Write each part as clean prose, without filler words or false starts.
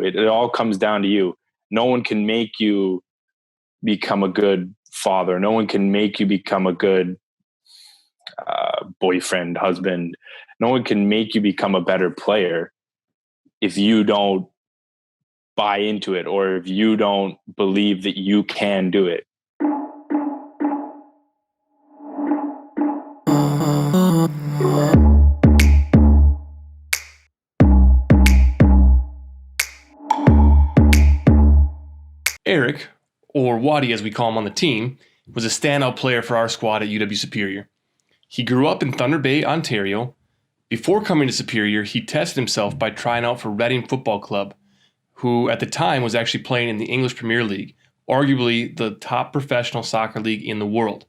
you. It all comes down to you. No one can make you become a good father. No one can make you become a good boyfriend, husband. No one can make you become a better player if you don't buy into it or if you don't believe that you can do it. Eric, or Waddy as we call him on the team, was a standout player for our squad at UW Superior. He grew up in Thunder Bay, Ontario. Before coming to Superior, he tested himself by trying out for Reading Football Club, who at the time was actually playing in the English Premier League, arguably the top professional soccer league in the world.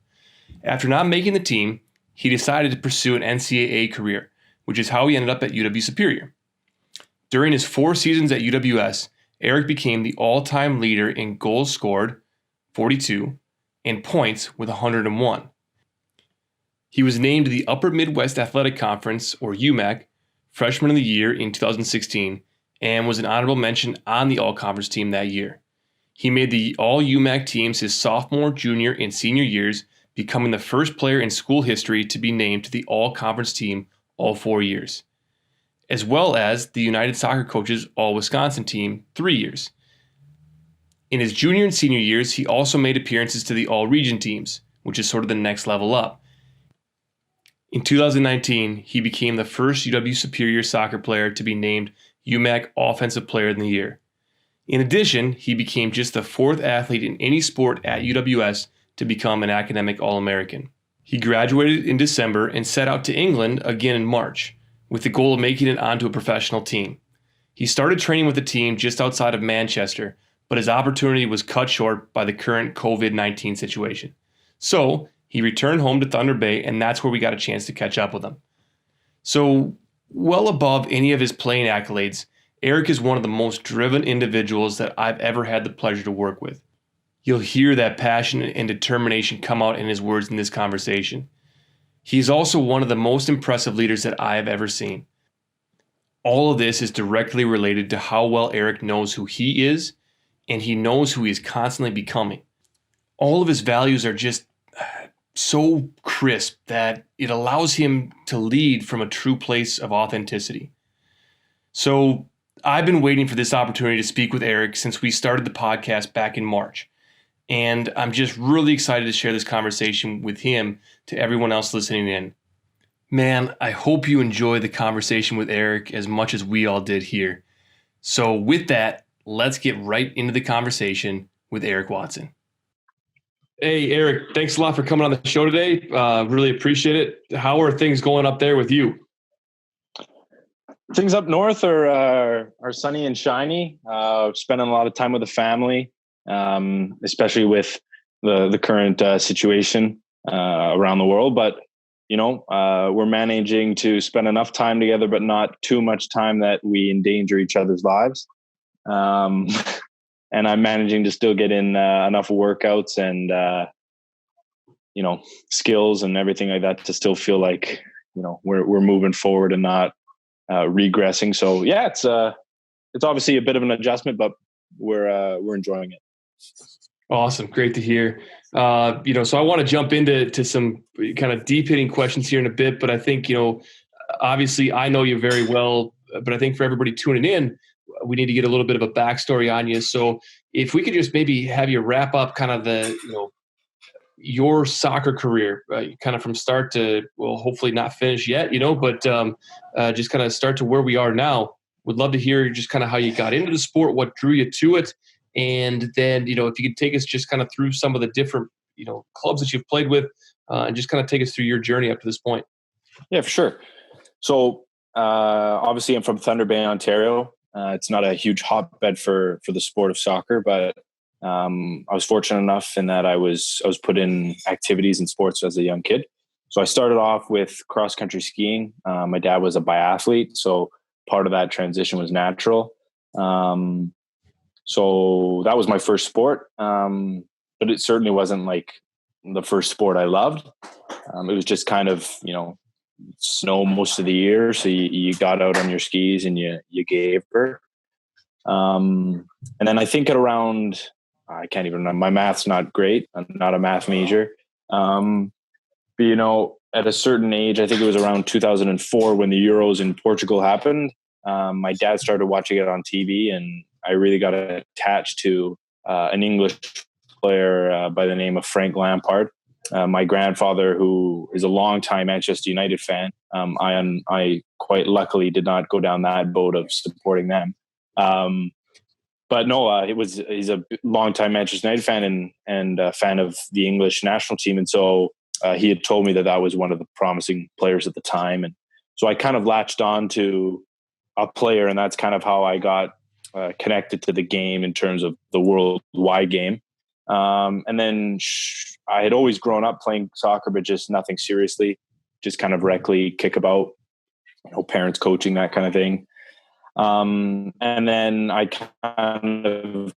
After not making the team, he decided to pursue an NCAA career, which is how he ended up at UW Superior. During his 4 seasons at UWS, Eric became the all-time leader in goals scored, 42, and points with 101. He was named to the Upper Midwest Athletic Conference, or UMAC, Freshman of the Year in 2016, and was an honorable mention on the All-Conference team that year. He made the All-UMAC teams his sophomore, junior, and senior years, becoming the first player in school history to be named to the All-Conference team all 4 years, as well as the United Soccer Coaches All-Wisconsin team 3 years. In his junior and senior years, he also made appearances to the All-Region teams, which is sort of the next level up. In 2019, he became the first UW Superior soccer player to be named UMAC Offensive Player of the Year. In addition, he became just the 4th athlete in any sport at UWS to become an academic All-American. He graduated in December and set out to England again in March, with the goal of making it onto a professional team. He started training with the team just outside of Manchester, but his opportunity was cut short by the current COVID-19 situation. So, he returned home to Thunder Bay, and that's where we got a chance to catch up with him. So, well above any of his playing accolades, Eric is one of the most driven individuals that I've ever had the pleasure to work with. You'll hear that passion and determination come out in his words in this conversation. He's also one of the most impressive leaders that I have ever seen. All of this is directly related to how well Eric knows who he is, and he knows who he is constantly becoming. All of his values are just so crisp that it allows him to lead from a true place of authenticity. So I've been waiting for this opportunity to speak with Eric since we started the podcast back in March. And I'm just really excited to share this conversation with him to everyone else listening in. Man, I hope you enjoy the conversation with Eric as much as we all did here. So with that, let's get right into the conversation with Eric Watson. Hey, Eric, thanks a lot for coming on the show today. Really appreciate it. How are things going up there with you? Things up north are sunny and shiny. Spending a lot of time with the family, especially with the current situation around the world. But, we're managing to spend enough time together, but not too much time that we endanger each other's lives. And I'm managing to still get in enough workouts and, skills and everything like that to still feel like, we're moving forward and not regressing. So yeah, it's obviously a bit of an adjustment, but we're enjoying it. Awesome. Great to hear. So I want to jump into some kind of deep hitting questions here in a bit, but I think, obviously I know you very well, but I think for everybody tuning in, we need to get a little bit of a backstory on you. So if we could just maybe have you wrap up kind of your soccer career, kind of from start to, well, hopefully not finish yet, but just kind of start to where we are now. Would love to hear just kind of how you got into the sport, what drew you to it. And then, if you could take us just kind of through some of the different, clubs that you've played with and just kind of take us through your journey up to this point. Yeah, for sure. So obviously I'm from Thunder Bay, Ontario. It's not a huge hotbed for the sport of soccer, but I was fortunate enough in that I was put in activities and sports as a young kid. So I started off with cross country skiing. My dad was a biathlete, so part of that transition was natural. So that was my first sport, but it certainly wasn't like the first sport I loved. It was just kind of, snow most of the year. So you got out on your skis and you gave her. And then I think at around, I can't even remember, my math's not great. I'm not a math major. But, at a certain age, I think it was around 2004 when the Euros in Portugal happened. My dad started watching it on TV, and I really got attached to an English player by the name of Frank Lampard. My grandfather, who is a longtime Manchester United fan, I quite luckily did not go down that boat of supporting them. But no, he's a longtime Manchester United fan and a fan of the English national team. And so he had told me that was one of the promising players at the time. And so I kind of latched on to a player, and that's kind of how I got connected to the game in terms of the worldwide game. And then I had always grown up playing soccer, but just nothing seriously, just kind of recly kick about, parents coaching, that kind of thing. And then I kind of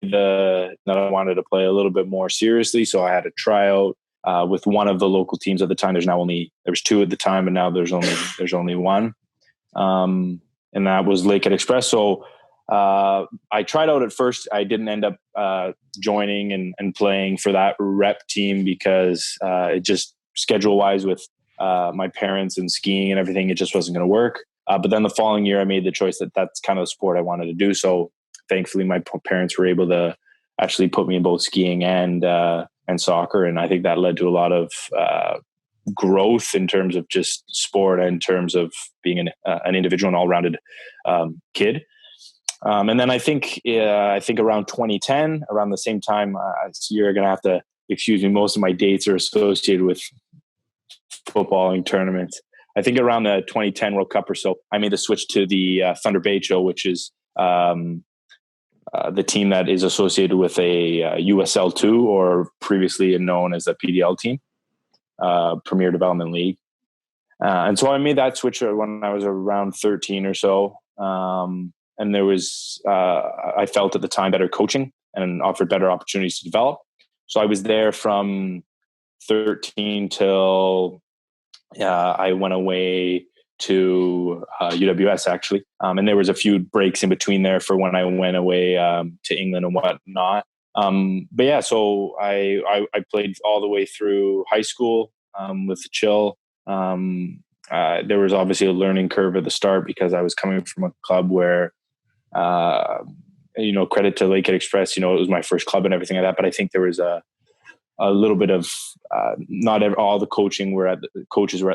that I wanted to play a little bit more seriously. So I had a tryout with one of the local teams at the time. There was two at the time, and now there's only one. And that was Lakehead Express. So I tried out at first. I didn't end up joining and playing for that rep team because it just schedule wise with my parents and skiing and everything, it just wasn't going to work. But then the following year I made the choice that that's kind of the sport I wanted to do. So thankfully my parents were able to actually put me in both skiing and soccer. And I think that led to a lot of growth in terms of just sport and in terms of being an individual and all-rounded kid. And then I think around 2010, around the same time, you're going to have to excuse me, most of my dates are associated with footballing tournaments. I think around the 2010 World Cup or so, I made the switch to the Thunder Bay Show, which is the team that is associated with a USL2, or previously known as the PDL team, Premier Development League. And so I made that switch when I was around 13 or so. And there was, I felt at the time, better coaching and offered better opportunities to develop. So I was there from 13 till I went away to UWS actually. And there was a few breaks in between there for when I went away to England and whatnot. But yeah, so I played all the way through high school with Chill. There was obviously a learning curve at the start because I was coming from a club where, credit to Lakehead Express, it was my first club and everything like that. But I think there was a little bit of not all the coaches were at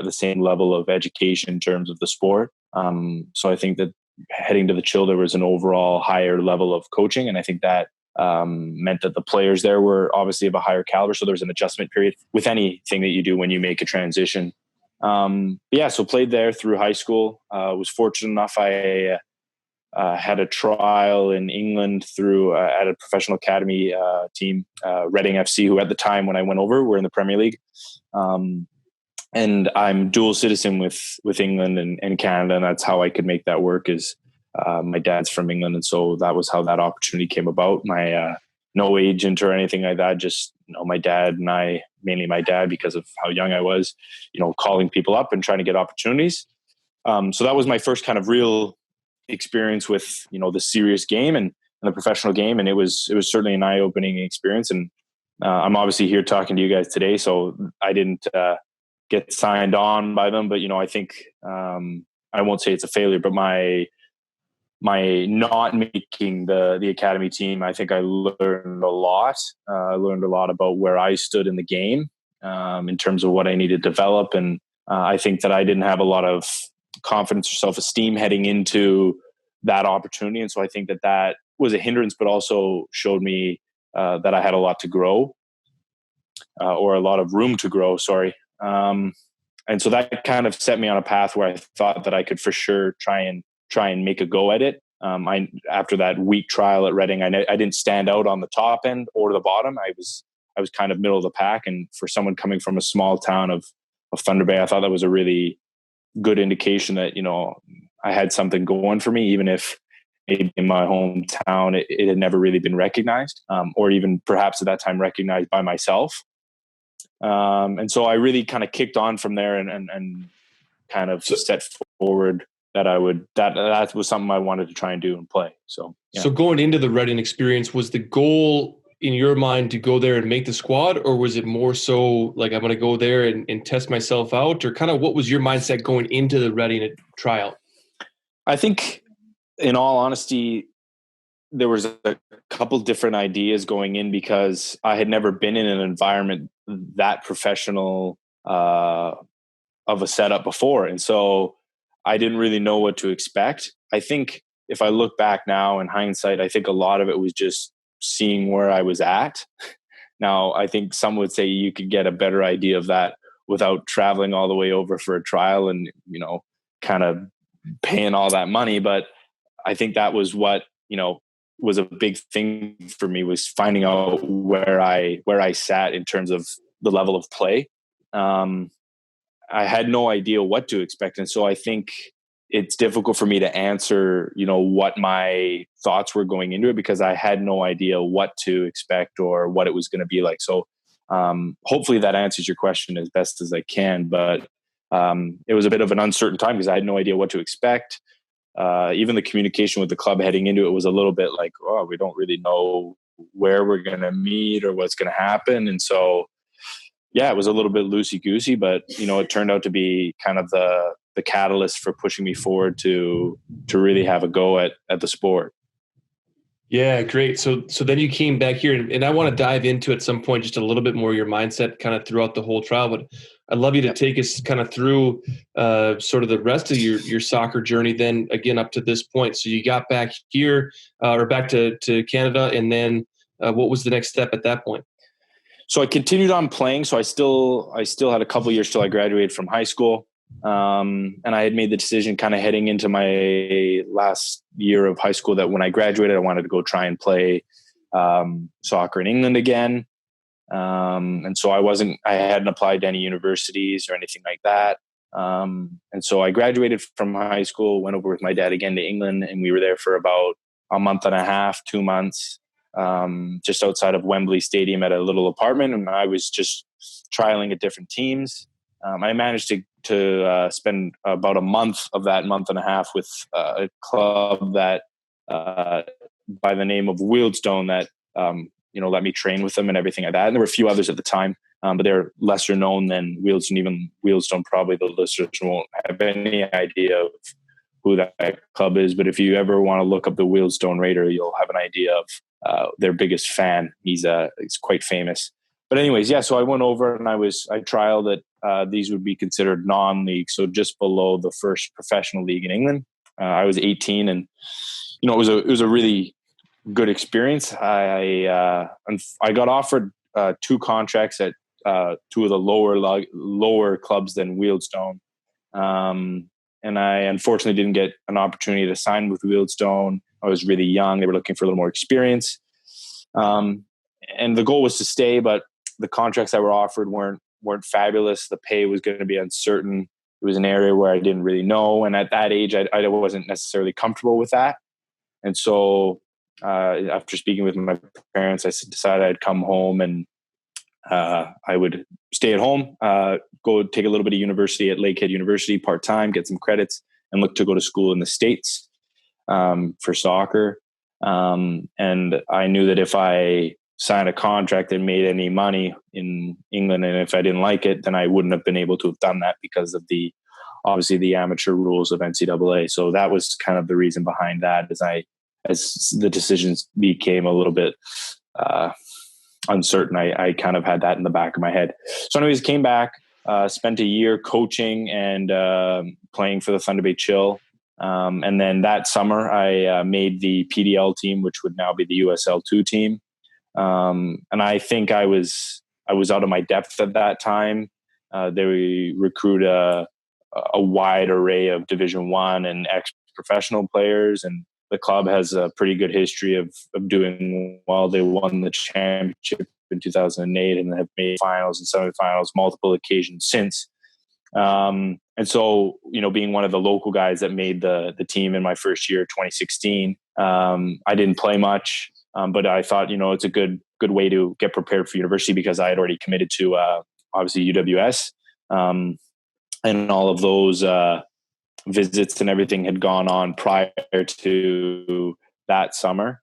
the same level of education in terms of the sport. So I think that heading to the Chill, there was an overall higher level of coaching. And I think that meant that the players there were obviously of a higher caliber. So there was an adjustment period with anything that you do when you make a transition. So played there through high school. Was fortunate enough. I had a trial in England through at a professional academy team, Reading FC, who at the time when I went over were in the Premier League. And I'm dual citizen with England and Canada, and that's how I could make that work. Is my dad's from England, and so that was how that opportunity came about. My no agent or anything like that, just my dad and I, mainly my dad because of how young I was, calling people up and trying to get opportunities. So that was my first kind of real experience with the serious game and the professional game, and it was certainly an eye-opening experience. And I'm obviously here talking to you guys today, so I didn't get signed on by them, but I think I won't say it's a failure, but my not making the academy team, I think I learned a lot. I learned a lot about where I stood in the game in terms of what I needed to develop, and I think that I didn't have a lot of confidence or self-esteem heading into that opportunity. And so I think that was a hindrance, but also showed me that I had a lot to grow or a lot of room to grow. Sorry. And so that kind of set me on a path where I thought that I could for sure try and make a go at it. After that week trial at Reading, I didn't stand out on the top end or the bottom. I was kind of middle of the pack. And for someone coming from a small town of Thunder Bay, I thought that was a really good indication that, I had something going for me, even if maybe in my hometown, it had never really been recognized, or even perhaps at that time recognized by myself. And so I really kind of kicked on from there and kind of set forward that was something I wanted to try and do and play. So, yeah. So going into the Reading experience, was the goal in your mind to go there and make the squad, or was it more so like I'm going to go there and test myself out, or kind of what was your mindset going into the Reading tryout? I think, in all honesty, there was a couple different ideas going in because I had never been in an environment that professional of a setup before. And so I didn't really know what to expect. I think if I look back now in hindsight, I think a lot of it was just seeing where I was at. Now, I think some would say you could get a better idea of that without traveling all the way over for a trial and, kind of paying all that money. But I think that was what, was a big thing for me, was finding out where I sat in terms of the level of play. I had no idea what to expect. And so I think it's difficult for me to answer, what my thoughts were going into it, because I had no idea what to expect or what it was going to be like. So hopefully that answers your question as best as I can. But it was a bit of an uncertain time because I had no idea what to expect. Even the communication with the club heading into it was a little bit like, oh, we don't really know where we're going to meet or what's going to happen. And so, yeah, it was a little bit loosey-goosey, but, it turned out to be kind of the catalyst for pushing me forward to really have a go at the sport. Yeah, great. So then you came back here, and I want to dive into at some point just a little bit more your mindset kind of throughout the whole trial. But I'd love you to take us kind of through sort of the rest of your soccer journey. Then again up to this point. So you got back here or back to Canada, and then what was the next step at that point? So I continued on playing. So I still had a couple years till I graduated from high school. And I had made the decision kind of heading into my last year of high school that when I graduated, I wanted to go try and play soccer in England again. And so I hadn't applied to any universities or anything like that. And so I graduated from high school, went over with my dad again to England, and we were there for about a month and a half, 2 months. Just outside of Wembley Stadium at a little apartment. And I was just trialing at different teams. I managed to spend about a month of that month and a half with a club that by the name of Wealdstone that, let me train with them and everything like that. And there were a few others at the time, but they're lesser known than Wealdstone. Even Wealdstone, probably the listeners won't have any idea of who that club is. But if you ever want to look up the Wealdstone Raider, you'll have an idea of their biggest fan. He's quite famous. But anyways, yeah, so I went over and I trialed that these would be considered non-league, so just below the first professional league in England. I was 18, and it was a really good experience. I got offered 2 contracts at 2 of the lower clubs than Wealdstone, and I unfortunately didn't get an opportunity to sign with Wealdstone. I was really young; they were looking for a little more experience, and the goal was to stay, but the contracts that were offered weren't fabulous. The pay was going to be uncertain. It was an area where I didn't really know. And at that age, I wasn't necessarily comfortable with that. And so after speaking with my parents, I decided I'd come home and I would stay at home, go take a little bit of university at Lakehead University part-time, get some credits, and look to go to school in the States for soccer. And I knew that if I signed a contract and made any money in England, and if I didn't like it, then I wouldn't have been able to have done that because of obviously the amateur rules of NCAA. So that was kind of the reason behind that, as the decisions became a little bit uncertain. I kind of had that in the back of my head. So anyways, came back, spent a year coaching and playing for the Thunder Bay Chill. And then that summer I made the PDL team, which would now be the USL2 team. And I think I was out of my depth at that time. They recruit a wide array of Division I and ex-professional players, and the club has a pretty good history of doing well. They won the championship in 2008 and have made finals and semifinals multiple occasions since. And so, being one of the local guys that made the team in my first year, 2016, I didn't play much. But I thought, it's a good way to get prepared for university because I had already committed to obviously UWS, and all of those visits and everything had gone on prior to that summer.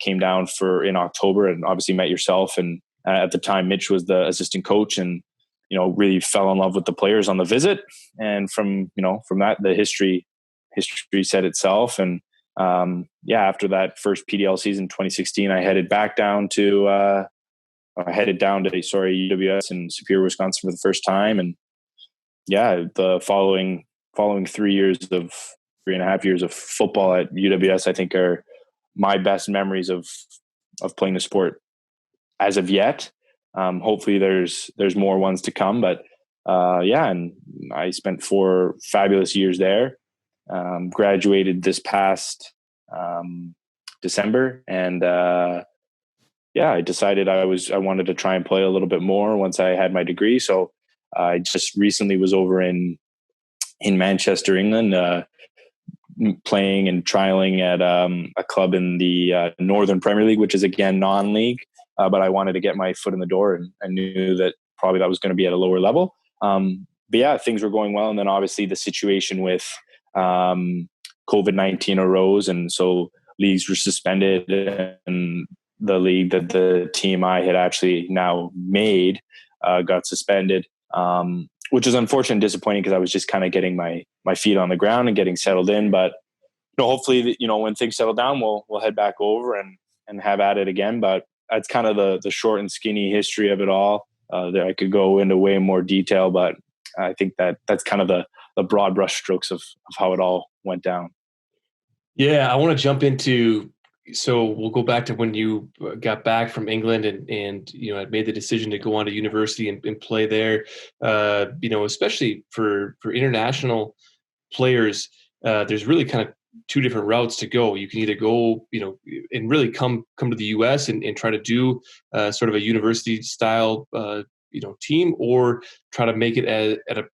Came down in October and obviously met yourself. And at the time, Mitch was the assistant coach, and really fell in love with the players on the visit. And from that, the history said itself. And after that first PDL season, 2016, I headed down to UWS in Superior, Wisconsin for the first time. And the following 3.5 years of football at UWS, I think, are my best memories of playing the sport as of yet. Hopefully there's more ones to come, but and I spent 4 fabulous years there. Graduated this past December, and I decided I wanted to try and play a little bit more once I had my degree. So I just recently was over in Manchester, England, playing and trialing at a club in the Northern Premier League, which is again non-league. But I wanted to get my foot in the door, and I knew that probably that was going to be at a lower level. Things were going well. And then obviously the situation with COVID-19 arose. And so leagues were suspended, and the league that the team I had actually now made got suspended, which is unfortunate and disappointing because I was just kind of getting my feet on the ground and getting settled in. But hopefully, when things settle down, we'll head back over and have at it again. But that's kind of the short and skinny history of it all. That I could go into way more detail, but I think that's kind of the broad brush strokes of how it all went down. Yeah, I want to jump into. So we'll go back to when you got back from England and had made the decision to go on to university and play there. Especially for international players, there's really kind of 2 different routes to go. You can either go, and really come to the U.S. and try to do sort of a university style, team, or try to make it at a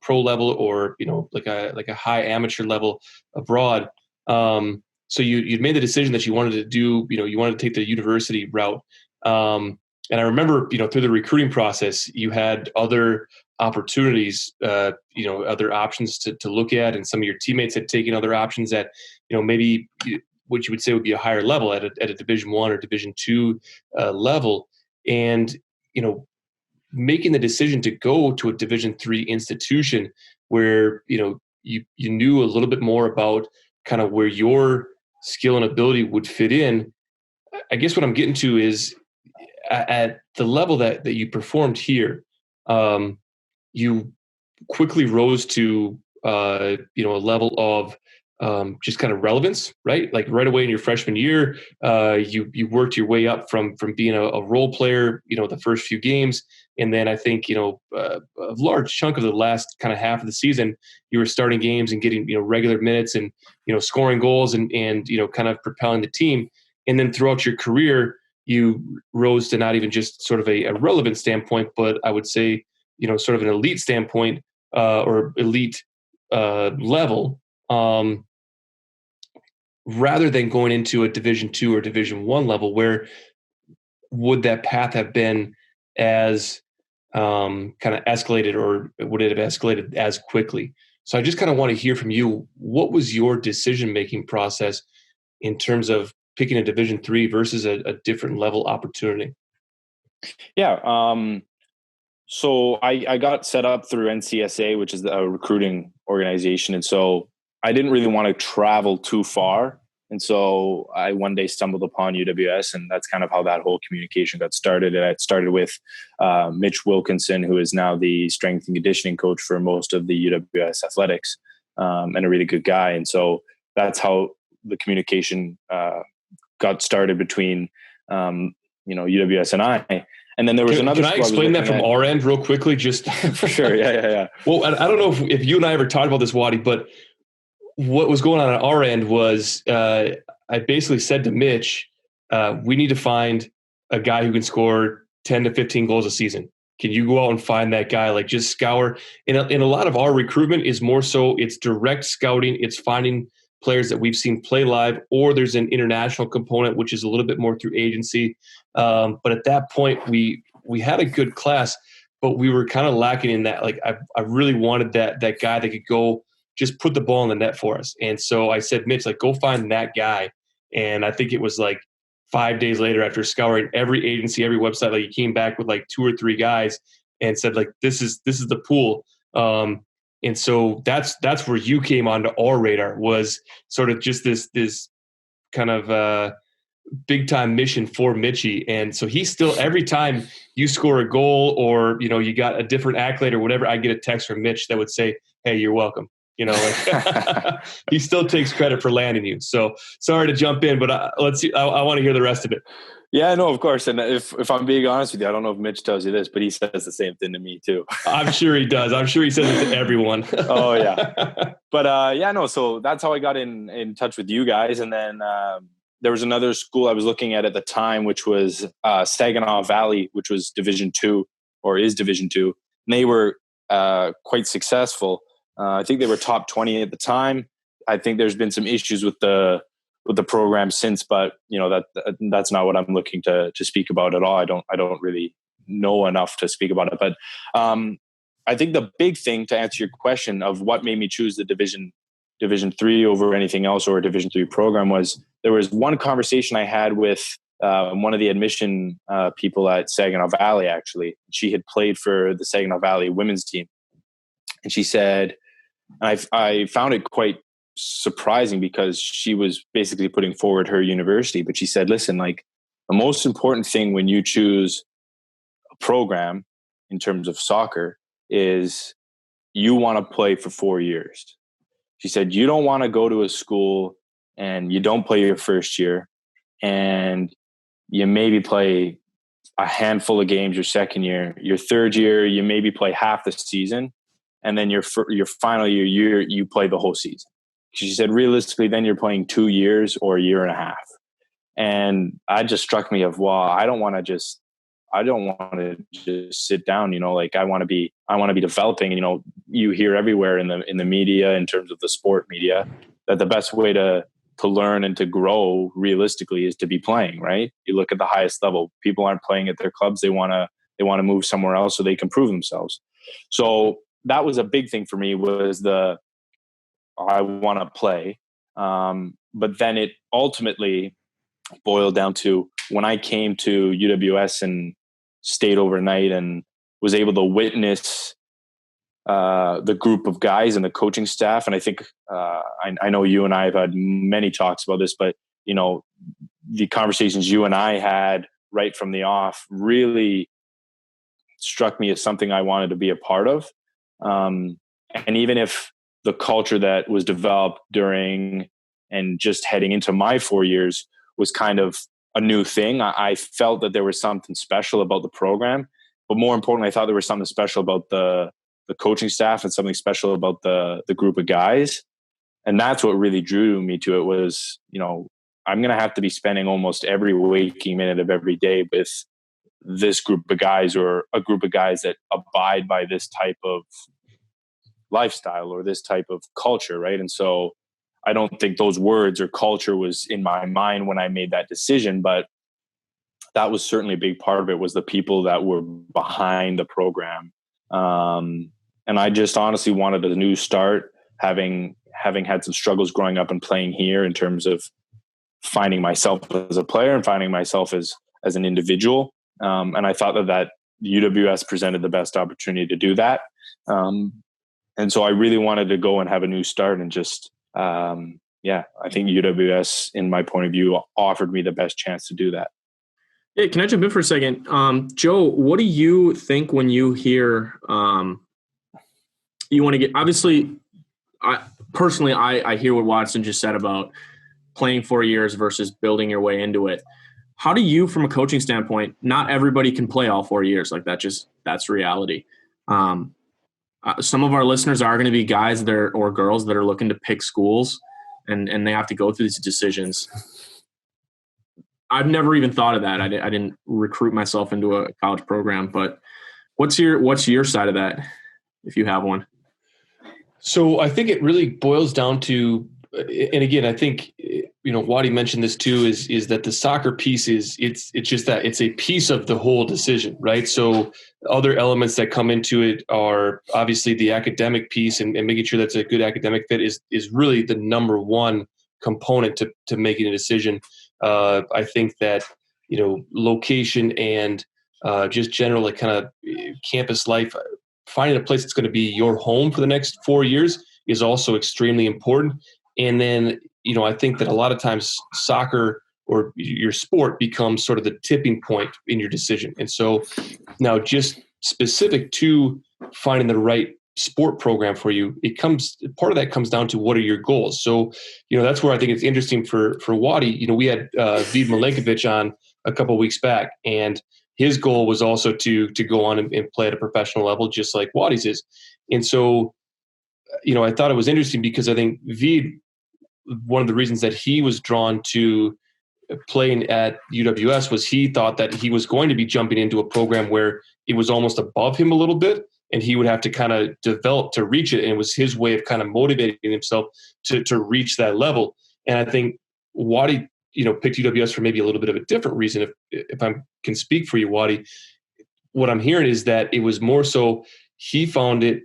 pro level, or like a high amateur level abroad. So you'd made the decision that you wanted to do, you wanted to take the university route. And I remember, through the recruiting process, you had other opportunities, other options to look at, and some of your teammates had taken other options that, maybe what you would say would be a higher level at a Division I or Division II level. And, making the decision to go to a Division III institution where, you knew a little bit more about kind of where your skill and ability would fit in. I guess what I'm getting to is at the level that you performed here, you quickly rose to a level of just kind of relevance, right? Like right away in your freshman year, you worked your way up from being a role player, the first few games. And then I think, a large chunk of the last kind of half of the season, you were starting games and getting, regular minutes and, scoring goals and kind of propelling the team. And then throughout your career, you rose to not even just sort of a relevant standpoint, but I would say, sort of an elite standpoint or elite level, rather than going into a Division II or Division I level. Where would that path have been as kind of escalated, or would it have escalated as quickly? So I just kind of want to hear from you. What was your decision-making process in terms of picking a Division III versus a different level opportunity? Yeah. So I got set up through NCSA, which is a recruiting organization. And so I didn't really want to travel too far. And so I one day stumbled upon UWS, and that's kind of how that whole communication got started. And it started with Mitch Wilkinson, who is now the strength and conditioning coach for most of the UWS athletics, and a really good guy. And so that's how the communication got started between, UWS and I. And then there was another. Can I explain that from our end real quickly? Just for sure. Yeah. Well, I don't know if you and I ever talked about this, Waddy, but what was going on our end was I basically said to Mitch, we need to find a guy who can score 10 to 15 goals a season. Can you go out and find that guy? Like, just scour. And a lot of our recruitment is more so it's direct scouting. It's finding players that we've seen play live, or there's an international component, which is a little bit more through agency. But at that point, we had a good class, but we were kind of lacking in that. Like, I really wanted that guy that could go just put the ball in the net for us. And so I said, Mitch, like, go find that guy. And I think it was like 5 days later, after scouring every agency, every website, like, he came back with like 2 or 3 guys and said, like, this is the pool. And so that's where you came onto our radar, was sort of just this kind of big time mission for Mitchie. And so he's still, every time you score a goal or, you got a different accolade or whatever, I get a text from Mitch that would say, hey, you're welcome. Like, he still takes credit for landing you. So sorry to jump in, but let's see. I want to hear the rest of it. Yeah, no, of course. And if I'm being honest with you, I don't know if Mitch tells you this, but he says the same thing to me too. I'm sure he does. I'm sure he says it to everyone. Oh yeah. But so that's how I got in touch with you guys. And then there was another school I was looking at the time, which was Saginaw Valley, which was Division II or is Division II. And they were quite successful. I think they were top 20 at the time. I think there's been some issues with the program since, but that's not what I'm looking to speak about at all. I don't really know enough to speak about it. But I think the big thing, to answer your question of what made me choose the Division 3 over anything else, or a Division 3 program, was there was one conversation I had with one of the admission people at Saginaw Valley. Actually, she had played for the Saginaw Valley women's team, and she said, I found it quite surprising because she was basically putting forward her university, but she said, listen, like, the most important thing when you choose a program in terms of soccer is you want to play for 4 years. She said, you don't want to go to a school and you don't play your first year and you maybe play a handful of games your second year. Your third year, you maybe play half the season, and then your final year, you play the whole season. She said, realistically, then you're playing 2 years or a year and a half. And I just struck me of, wow, I don't want to just sit down, like, I want to be developing. And, you hear everywhere in the media, in terms of the sport media, that the best way to learn and to grow realistically is to be playing, right? You look at the highest level, people aren't playing at their clubs. They want to move somewhere else so they can prove themselves. So that was a big thing for me, was I want to play. But then it ultimately boiled down to when I came to UWS and stayed overnight and was able to witness the group of guys and the coaching staff. And I think I know you and I have had many talks about this, but the conversations you and I had right from the off really struck me as something I wanted to be a part of. And even if the culture that was developed during and just heading into my 4 years was kind of a new thing, I felt that there was something special about the program. But more importantly, I thought there was something special about the coaching staff and something special about the group of guys. And that's what really drew me to it, was, I'm going to have to be spending almost every waking minute of every day with this group of guys, or a group of guys that abide by this type of lifestyle or this type of culture, right? And so I don't think those words or culture was in my mind when I made that decision, but that was certainly a big part of it, was the people that were behind the program. And I just honestly wanted a new start, having had some struggles growing up and playing here in terms of finding myself as a player and finding myself as an individual. And I thought that UWS presented the best opportunity to do that. And so I really wanted to go and have a new start, and just, I think UWS, in my point of view, offered me the best chance to do that. Hey, can I jump in for a second? Joe, what do you think when you hear you want to get, obviously, I hear what Watson just said about playing 4 years versus building your way into it. How do you, from a coaching standpoint, not everybody can play all 4 years, like that's reality. Some of our listeners are going to be guys or girls that are looking to pick schools, and they have to go through these decisions. I've never even thought of that. I didn't recruit myself into a college program, but what's your side of that, if you have one? So I think it really boils down to, and again, I think Wadi mentioned this too, is that the soccer piece it's just that it's a piece of the whole decision, right? So other elements that come into it are obviously the academic piece, and making sure that's a good academic fit is really the number one component to making a decision. I think that, location and just general like kind of campus life, finding a place that's going to be your home for the next 4 years is also extremely important. And then, I think that a lot of times soccer or your sport becomes sort of the tipping point in your decision. And so now, just specific to finding the right sport program for you, part of that comes down to what are your goals. So, that's where I think it's interesting for Wadi. We had Vid Milenkovic on a couple of weeks back, and his goal was also to go on and play at a professional level, just like Wadi's is. And so, I thought it was interesting because I think Vid, one of the reasons that he was drawn to playing at UWS was he thought that he was going to be jumping into a program where it was almost above him a little bit, and he would have to kind of develop to reach it. And it was his way of kind of motivating himself to reach that level. And I think Wadi, picked UWS for maybe a little bit of a different reason. If I can speak for you, Wadi, what I'm hearing is that it was more so he found it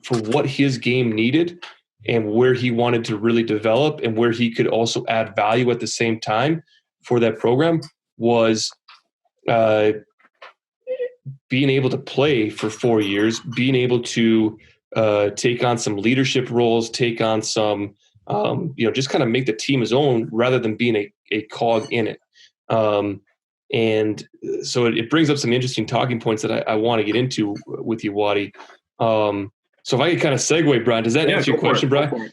for what his game needed and where he wanted to really develop and where he could also add value at the same time for that program was being able to play for 4 years, being able to take on some leadership roles, take on some, just kind of make the team his own rather than being a cog in it. And so it brings up some interesting talking points that I want to get into with you, Wadi. So if I could kind of segue, Brian, does that answer your question, Brian?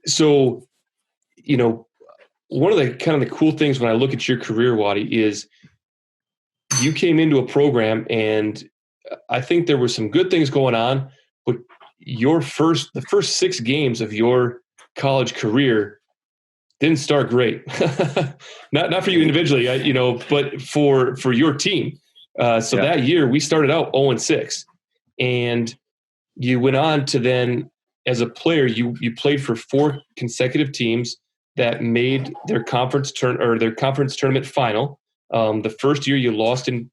So, one of the kind of the cool things when I look at your career, Wadi, is you came into a program and I think there were some good things going on, but the first 6 games of your college career didn't start great. not for you individually, but for your team. That year we started out 0-6, and you went on to then, as a player, you played for 4 consecutive teams that made their conference tournament final. The first year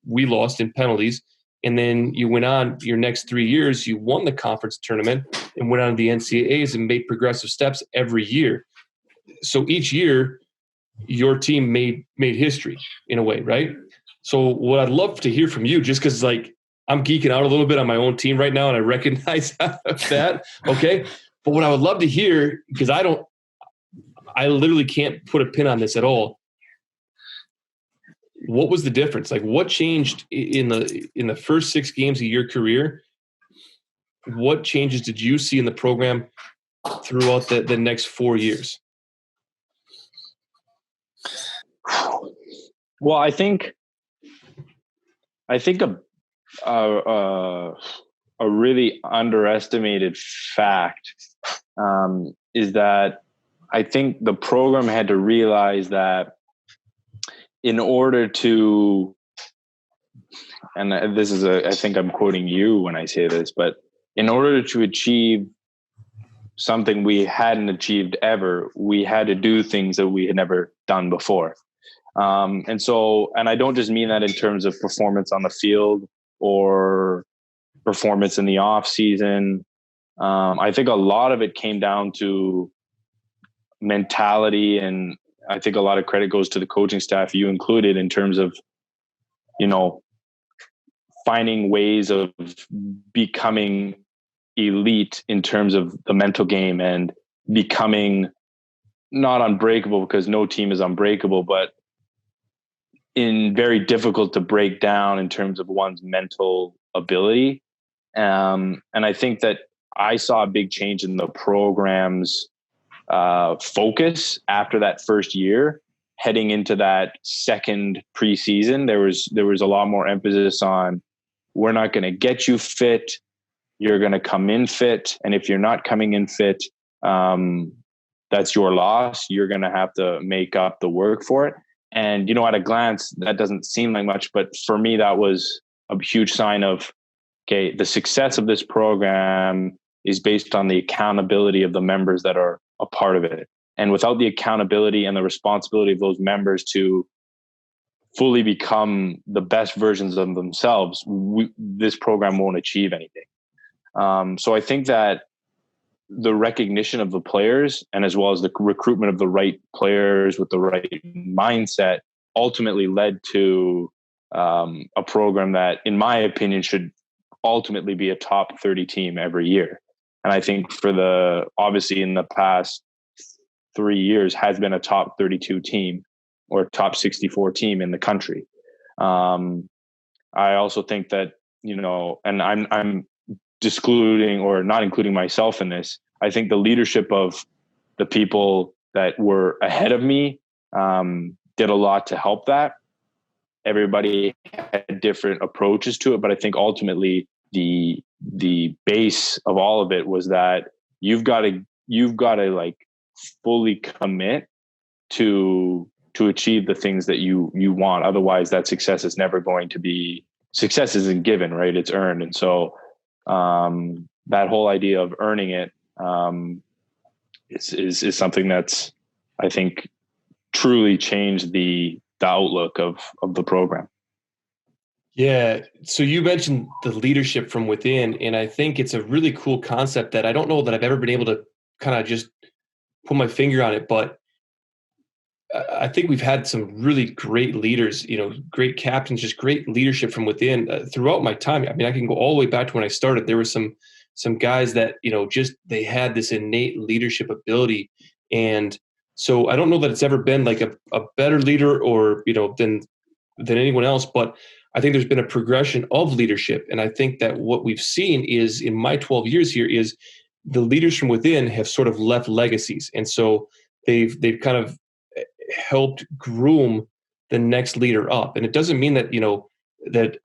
we lost in penalties, and then you went on your next 3 years. You won the conference tournament and went on to the NCAAs and made progressive steps every year. So each year, your team made history in a way, right? So what I'd love to hear from you, just because I'm geeking out a little bit on my own team right now, and I recognize that. Okay. But what I would love to hear, because I literally can't put a pin on this at all. What was the difference? What changed in the first 6 games of your career? What changes did you see in the program throughout the next 4 years? Well, I think a really underestimated fact is that I think the program had to realize that in order to, and this is I think I'm quoting you when I say this, but in order to achieve something we hadn't achieved ever, we had to do things that we had never done before. And I don't just mean that in terms of performance on the field or performance in the off season. I think a lot of it came down to mentality, and I think a lot of credit goes to the coaching staff, you included, in terms of, finding ways of becoming elite in terms of the mental game and becoming not unbreakable, because no team is unbreakable, but very difficult to break down in terms of one's mental ability. And I think that I saw a big change in the program's focus after that first year. Heading into that second preseason, there was a lot more emphasis on, we're not going to get you fit. You're going to come in fit. And if you're not coming in fit, that's your loss. You're going to have to make up the work for it. And, at a glance, that doesn't seem like much, but for me, that was a huge sign of, okay, the success of this program is based on the accountability of the members that are a part of it. And without the accountability and the responsibility of those members to fully become the best versions of themselves, this program won't achieve anything. So I think that the recognition of the players, and as well as the recruitment of the right players with the right mindset, ultimately led to a program that, in my opinion, should ultimately be a top 30 team every year. And I think obviously in the past 3 years has been a top 32 team or top 64 team in the country. I also think that, and I'm excluding or not including myself in this. I think the leadership of the people that were ahead of me did a lot to help that. Everybody had different approaches to it, but I think ultimately the base of all of it was that you've got to like fully commit to achieve the things that you want. Otherwise, that success is never going to be. Success isn't given, right? It's earned. And so that whole idea of earning it is something that's, I think, truly changed the outlook of the program. Yeah. So you mentioned the leadership from within, and I think it's a really cool concept that I don't know that I've ever been able to kind of just put my finger on it, but I think we've had some really great leaders, great captains, just great leadership from within throughout my time. I mean, I can go all the way back to when I started. There were some guys that, just they had this innate leadership ability. And so I don't know that it's ever been like a better leader or, than anyone else, but I think there's been a progression of leadership. And I think that what we've seen is in my 12 years here is the leaders from within have sort of left legacies. And so they've kind of helped groom the next leader up. And it doesn't mean that,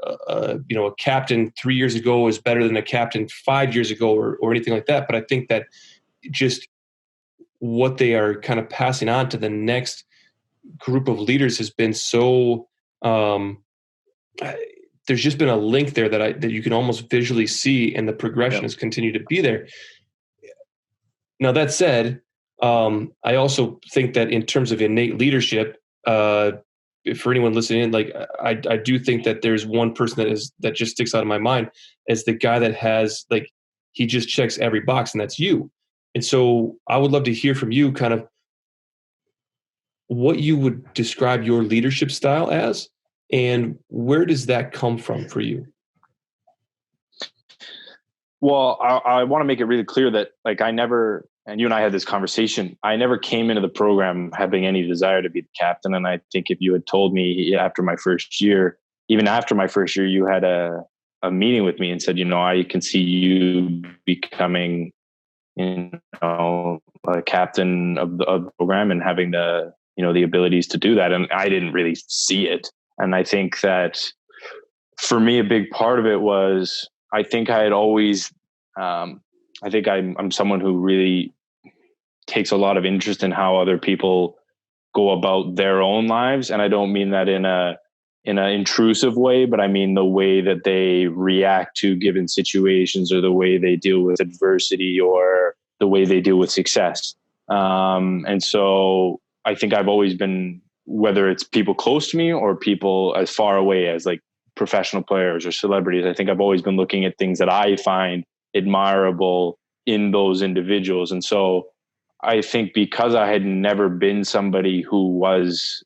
a captain 3 years ago is better than a captain 5 years ago or anything like that. But I think that just what they are kind of passing on to the next group of leaders has been so, there's just been a link there that you can almost visually see, and the progression has continued to be there. Now, that said, I also think that in terms of innate leadership, for anyone listening in, like I do think that there's one person that just sticks out of my mind as the guy that has, like, he just checks every box, and that's you. And so I would love to hear from you kind of what you would describe your leadership style as, and where does that come from for you? Well, I want to make it really clear that, like, and you and I had this conversation, I never came into the program having any desire to be the captain. And I think if you had told me after my first year, even after my first year, you had a meeting with me and said, I can see you becoming, a captain of the program and having the abilities to do that. And I didn't really see it. And I think that for me, a big part of it was, I think I had always, I think I'm someone who really takes a lot of interest in how other people go about their own lives. And I don't mean that in an intrusive way, but I mean the way that they react to given situations, or the way they deal with adversity, or the way they deal with success. And so I think I've always been, whether it's people close to me or people as far away as like professional players or celebrities, I think I've always been looking at things that I find admirable in those individuals. And so I think because I had never been somebody who was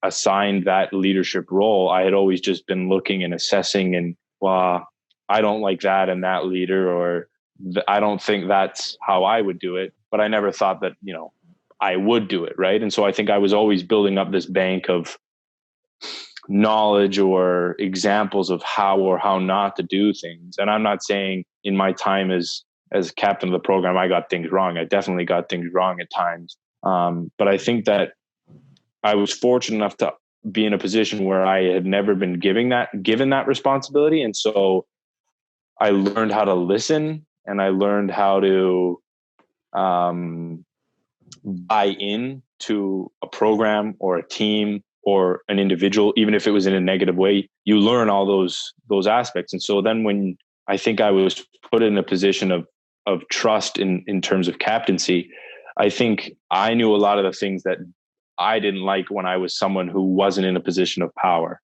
assigned that leadership role, I had always just been looking and assessing, and, well, I don't like that in that leader, or I don't think that's how I would do it. But I never thought that, I would do it. Right. And so I think I was always building up this bank of knowledge or examples of how or how not to do things. And I'm not saying in my time as captain of the program, I got things wrong. I definitely got things wrong at times. But I think that I was fortunate enough to be in a position where I had never been given that responsibility. And so I learned how to listen, and I learned how to buy in to a program or a team or an individual, even if it was in a negative way. You learn all those aspects. And so then when I think I was put in a position of trust in terms of captaincy, I think I knew a lot of the things that I didn't like when I was someone who wasn't in a position of power,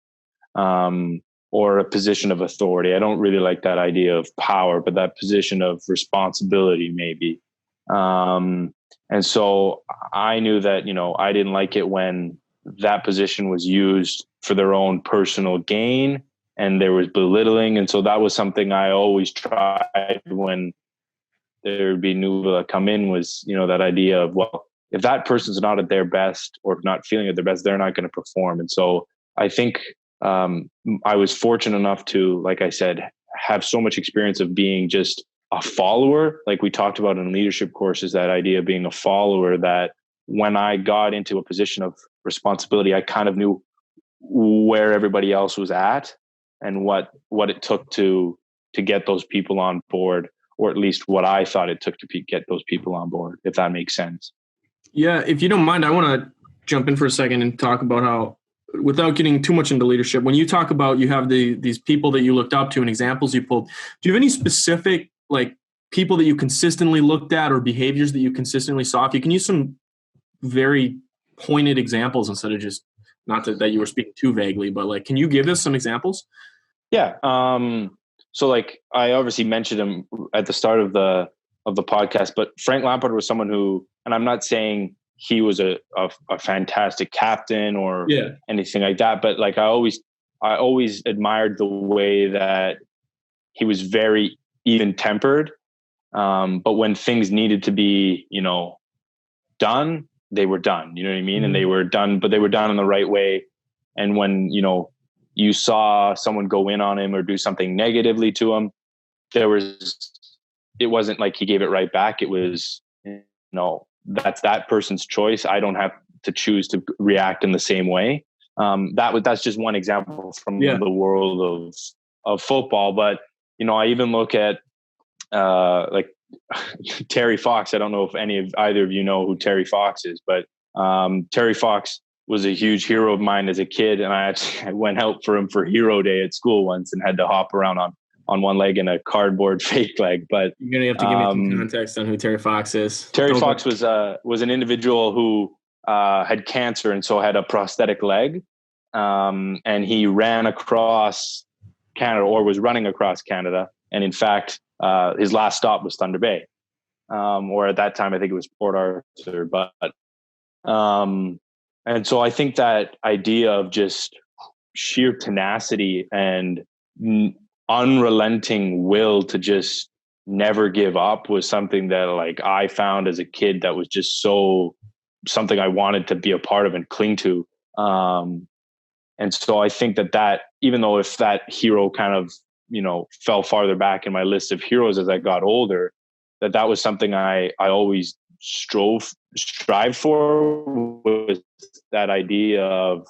or a position of authority. I don't really like that idea of power, but that position of responsibility, maybe. And so I knew that, I didn't like it when that position was used for their own personal gain and there was belittling. And so that was something I always tried when there would be new people that come in, was, that idea of, well, if that person's not at their best or not feeling at their best, they're not going to perform. And so I think I was fortunate enough to, like I said, have so much experience of being just a follower. Like we talked about in leadership courses, that idea of being a follower, that when I got into a position of responsibility, I kind of knew where everybody else was at and what it took to get those people on board, or at least what I thought it took to get those people on board, if that makes sense. Yeah, if you don't mind, I want to jump in for a second and talk about how, without getting too much into leadership, when you talk about you have these people that you looked up to and examples you pulled, do you have any specific people that you consistently looked at or behaviors that you consistently saw? If you can use some very pointed examples instead of just, not that you were speaking too vaguely, but can you give us some examples? Yeah. So I obviously mentioned him at the start of the podcast, but Frank Lampard was someone who, and I'm not saying he was a fantastic captain or anything like that, but I always admired the way that he was very even tempered. But when things needed to be, done, they were done, you know what I mean? Mm-hmm. And they were done, but they were done in the right way. And when, you saw someone go in on him or do something negatively to him, it wasn't like he gave it right back. It was, that's that person's choice. I don't have to choose to react in the same way. That's just one example from the world of football. But, I even look at, Terry Fox. I don't know if either of you know who Terry Fox is, but Terry Fox was a huge hero of mine as a kid. And I went out for him for Hero Day at school once and had to hop around on one leg and a cardboard fake leg. But you're going to have to give me some context on who Terry Fox is. Terry Fox was an individual who had cancer and so had a prosthetic leg. And he ran across Canada, or was running across Canada. And in fact, his last stop was Thunder Bay. Or at that time, I think it was Port Arthur. But and so I think that idea of just sheer tenacity and unrelenting will to just never give up was something that I found as a kid that was just so something I wanted to be a part of and cling to. And so I think that even though if that hero kind of, fell farther back in my list of heroes as I got older, that was something I always strived for, was that idea of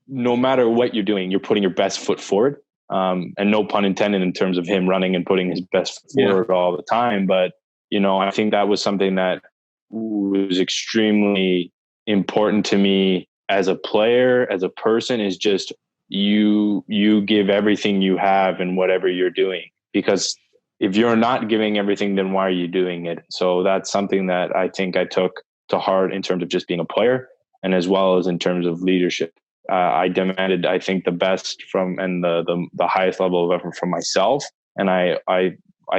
no matter what you're doing, you're putting your best foot forward. And no pun intended in terms of him running and putting his best foot forward all the time. But, I think that was something that was extremely important to me as a player, as a person, is just you give everything you have in whatever you're doing, because if you're not giving everything, then why are you doing it? So that's something that I think I took to heart in terms of just being a player, and as well as in terms of leadership. I demanded, I think, the best from, and the highest level of effort from myself. And I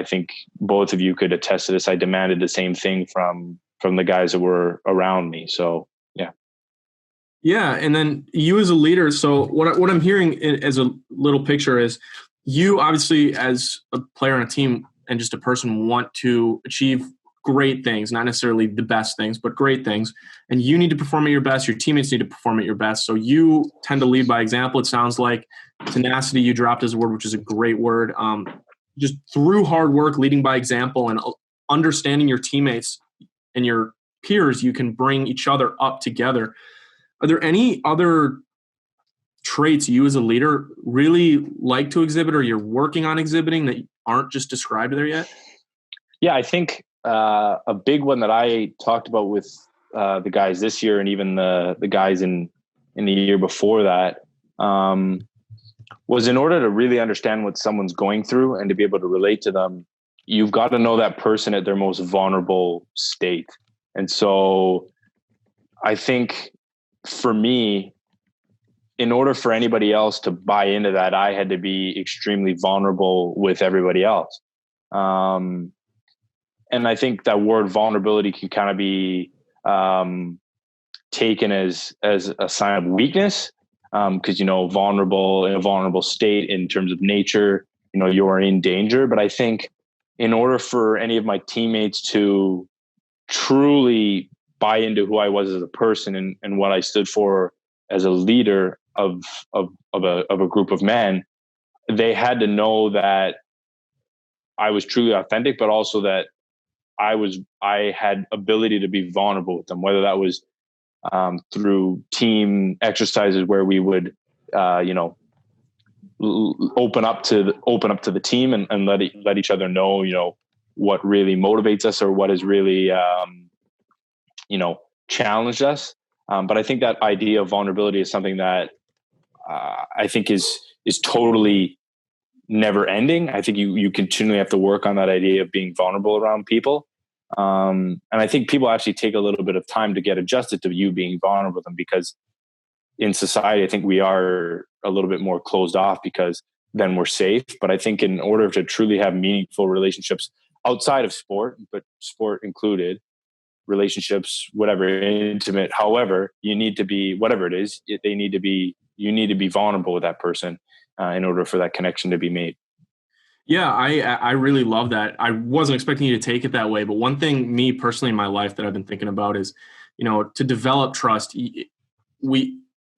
think both of you could attest to this. I demanded the same thing from the guys that were around me. So, yeah. Yeah. And then you as a leader. So what I'm hearing as a little picture is, you obviously as a player on a team and just a person want to achieve great things, not necessarily the best things, but great things. And you need to perform at your best. Your teammates need to perform at your best. So you tend to lead by example. It sounds like tenacity you dropped as a word, which is a great word. Just through hard work, leading by example, and understanding your teammates and your peers, you can bring each other up together. Are there any other traits you as a leader really like to exhibit, or you're working on exhibiting, that aren't just described there yet? Yeah, I think a big one that I talked about with the guys this year, and even the guys in the year before that, was in order to really understand what someone's going through and to be able to relate to them, you've got to know that person at their most vulnerable state. And so I think for me, in order for anybody else to buy into that, I had to be extremely vulnerable with everybody else. And I think that word vulnerability can kind of be taken as a sign of weakness, because vulnerable, in a vulnerable state in terms of nature, you're in danger. But I think in order for any of my teammates to truly buy into who I was as a person and what I stood for as a leader of a group of men, they had to know that I was truly authentic, but also that I had ability to be vulnerable with them, whether that was through team exercises where we would, open up to the team and let each other know, what really motivates us or what has really, challenged us. But I think that idea of vulnerability is something that I think is totally never ending. I think you continually have to work on that idea of being vulnerable around people. And I think people actually take a little bit of time to get adjusted to you being vulnerable with them, because in society, I think we are a little bit more closed off because then we're safe. But I think in order to truly have meaningful relationships outside of sport, but sport included, relationships, whatever, intimate, however, you need to be, whatever it is, you need to be vulnerable with that person in order for that connection to be made. Yeah, I really love that. I wasn't expecting you to take it that way, but one thing, me personally in my life, that I've been thinking about is, to develop trust,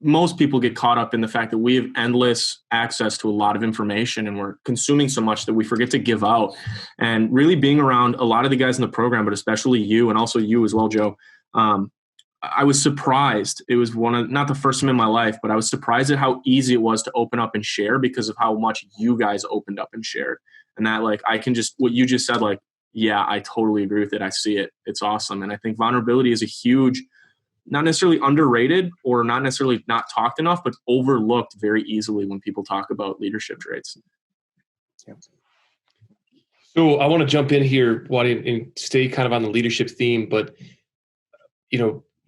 most people get caught up in the fact that we have endless access to a lot of information and we're consuming so much that we forget to give out. And really being around a lot of the guys in the program, but especially you and also you as well, Joe, I was surprised. It was not the first time in my life, but I was surprised at how easy it was to open up and share because of how much you guys opened up and shared. And that, what you just said, yeah, I totally agree with it. I see it. It's awesome. And I think vulnerability is a huge, not necessarily underrated or not necessarily not talked enough, but overlooked very easily when people talk about leadership traits. Yeah. So I want to jump in here, Waddy, and stay kind of on the leadership theme. But,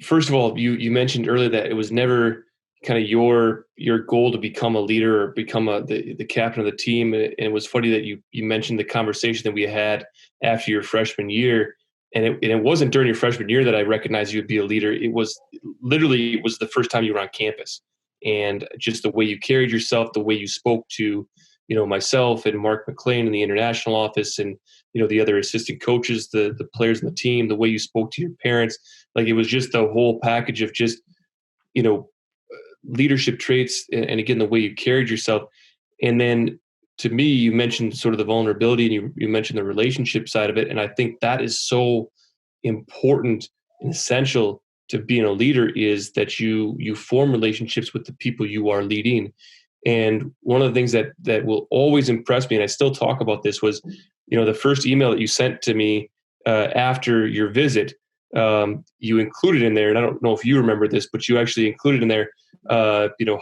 first of all, you mentioned earlier that it was never kind of your goal to become a leader or become the captain of the team. And it was funny that you mentioned the conversation that we had after your freshman year. And it wasn't during your freshman year that I recognized you would be a leader. It was the first time you were on campus, and just the way you carried yourself, the way you spoke to, myself and Mark McLean in the international office, and the other assistant coaches, the players in the team, the way you spoke to your parents, it was just a whole package of just leadership traits, and again the way you carried yourself. And then to me, you mentioned sort of the vulnerability, and you mentioned the relationship side of it. And I think that is so important and essential to being a leader, is that you form relationships with the people you are leading. And one of the things that will always impress me, and I still talk about this, was, the first email that you sent to me after your visit, you included in there, and I don't know if you remember this, but you actually included in there, you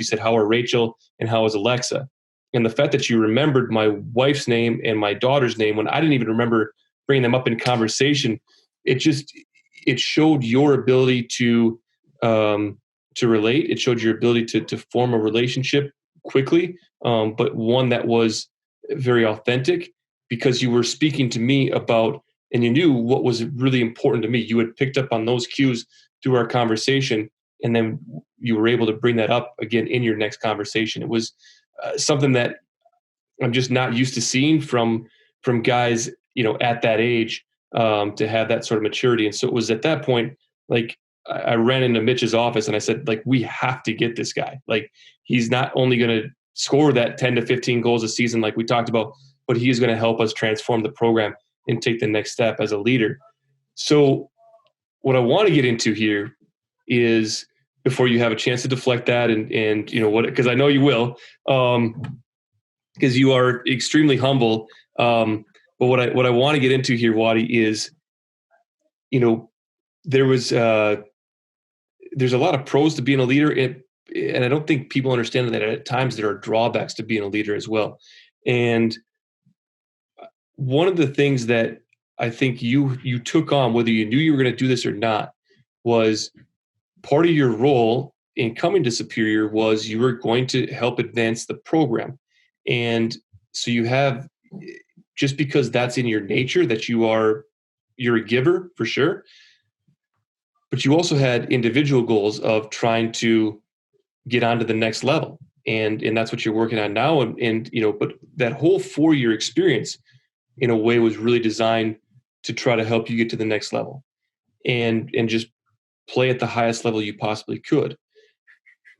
said, how are Rachel and how is Alexa? And the fact that you remembered my wife's name and my daughter's name when I didn't even remember bringing them up in conversation, it showed your ability to relate. It showed your ability to form a relationship quickly, but one that was very authentic, because you were speaking to me about, and you knew what was really important to me. You had picked up on those cues through our conversation, and then you were able to bring that up again in your next conversation. It was something that I'm just not used to seeing from guys, at that age, to have that sort of maturity. And so it was at that point, I ran into Mitch's office and I said, we have to get this guy. He's not only going to score that 10 to 15 goals a season, like we talked about, but he is going to help us transform the program and take the next step as a leader. So what I want to get into here is, before you have a chance to deflect that and because I know you will, because you are extremely humble. But what I want to get into here, Waddy, is, there's a lot of pros to being a leader, and I don't think people understand that at times there are drawbacks to being a leader as well. And one of the things that I think you took on, whether you knew you were going to do this or not, was part of your role in coming to Superior was you were going to help advance the program. And so you have, just because that's in your nature, that you're a giver for sure, but you also had individual goals of trying to get onto the next level. And that's what you're working on now. And but that whole 4-year experience in a way was really designed to try to help you get to the next level and just play at the highest level you possibly could.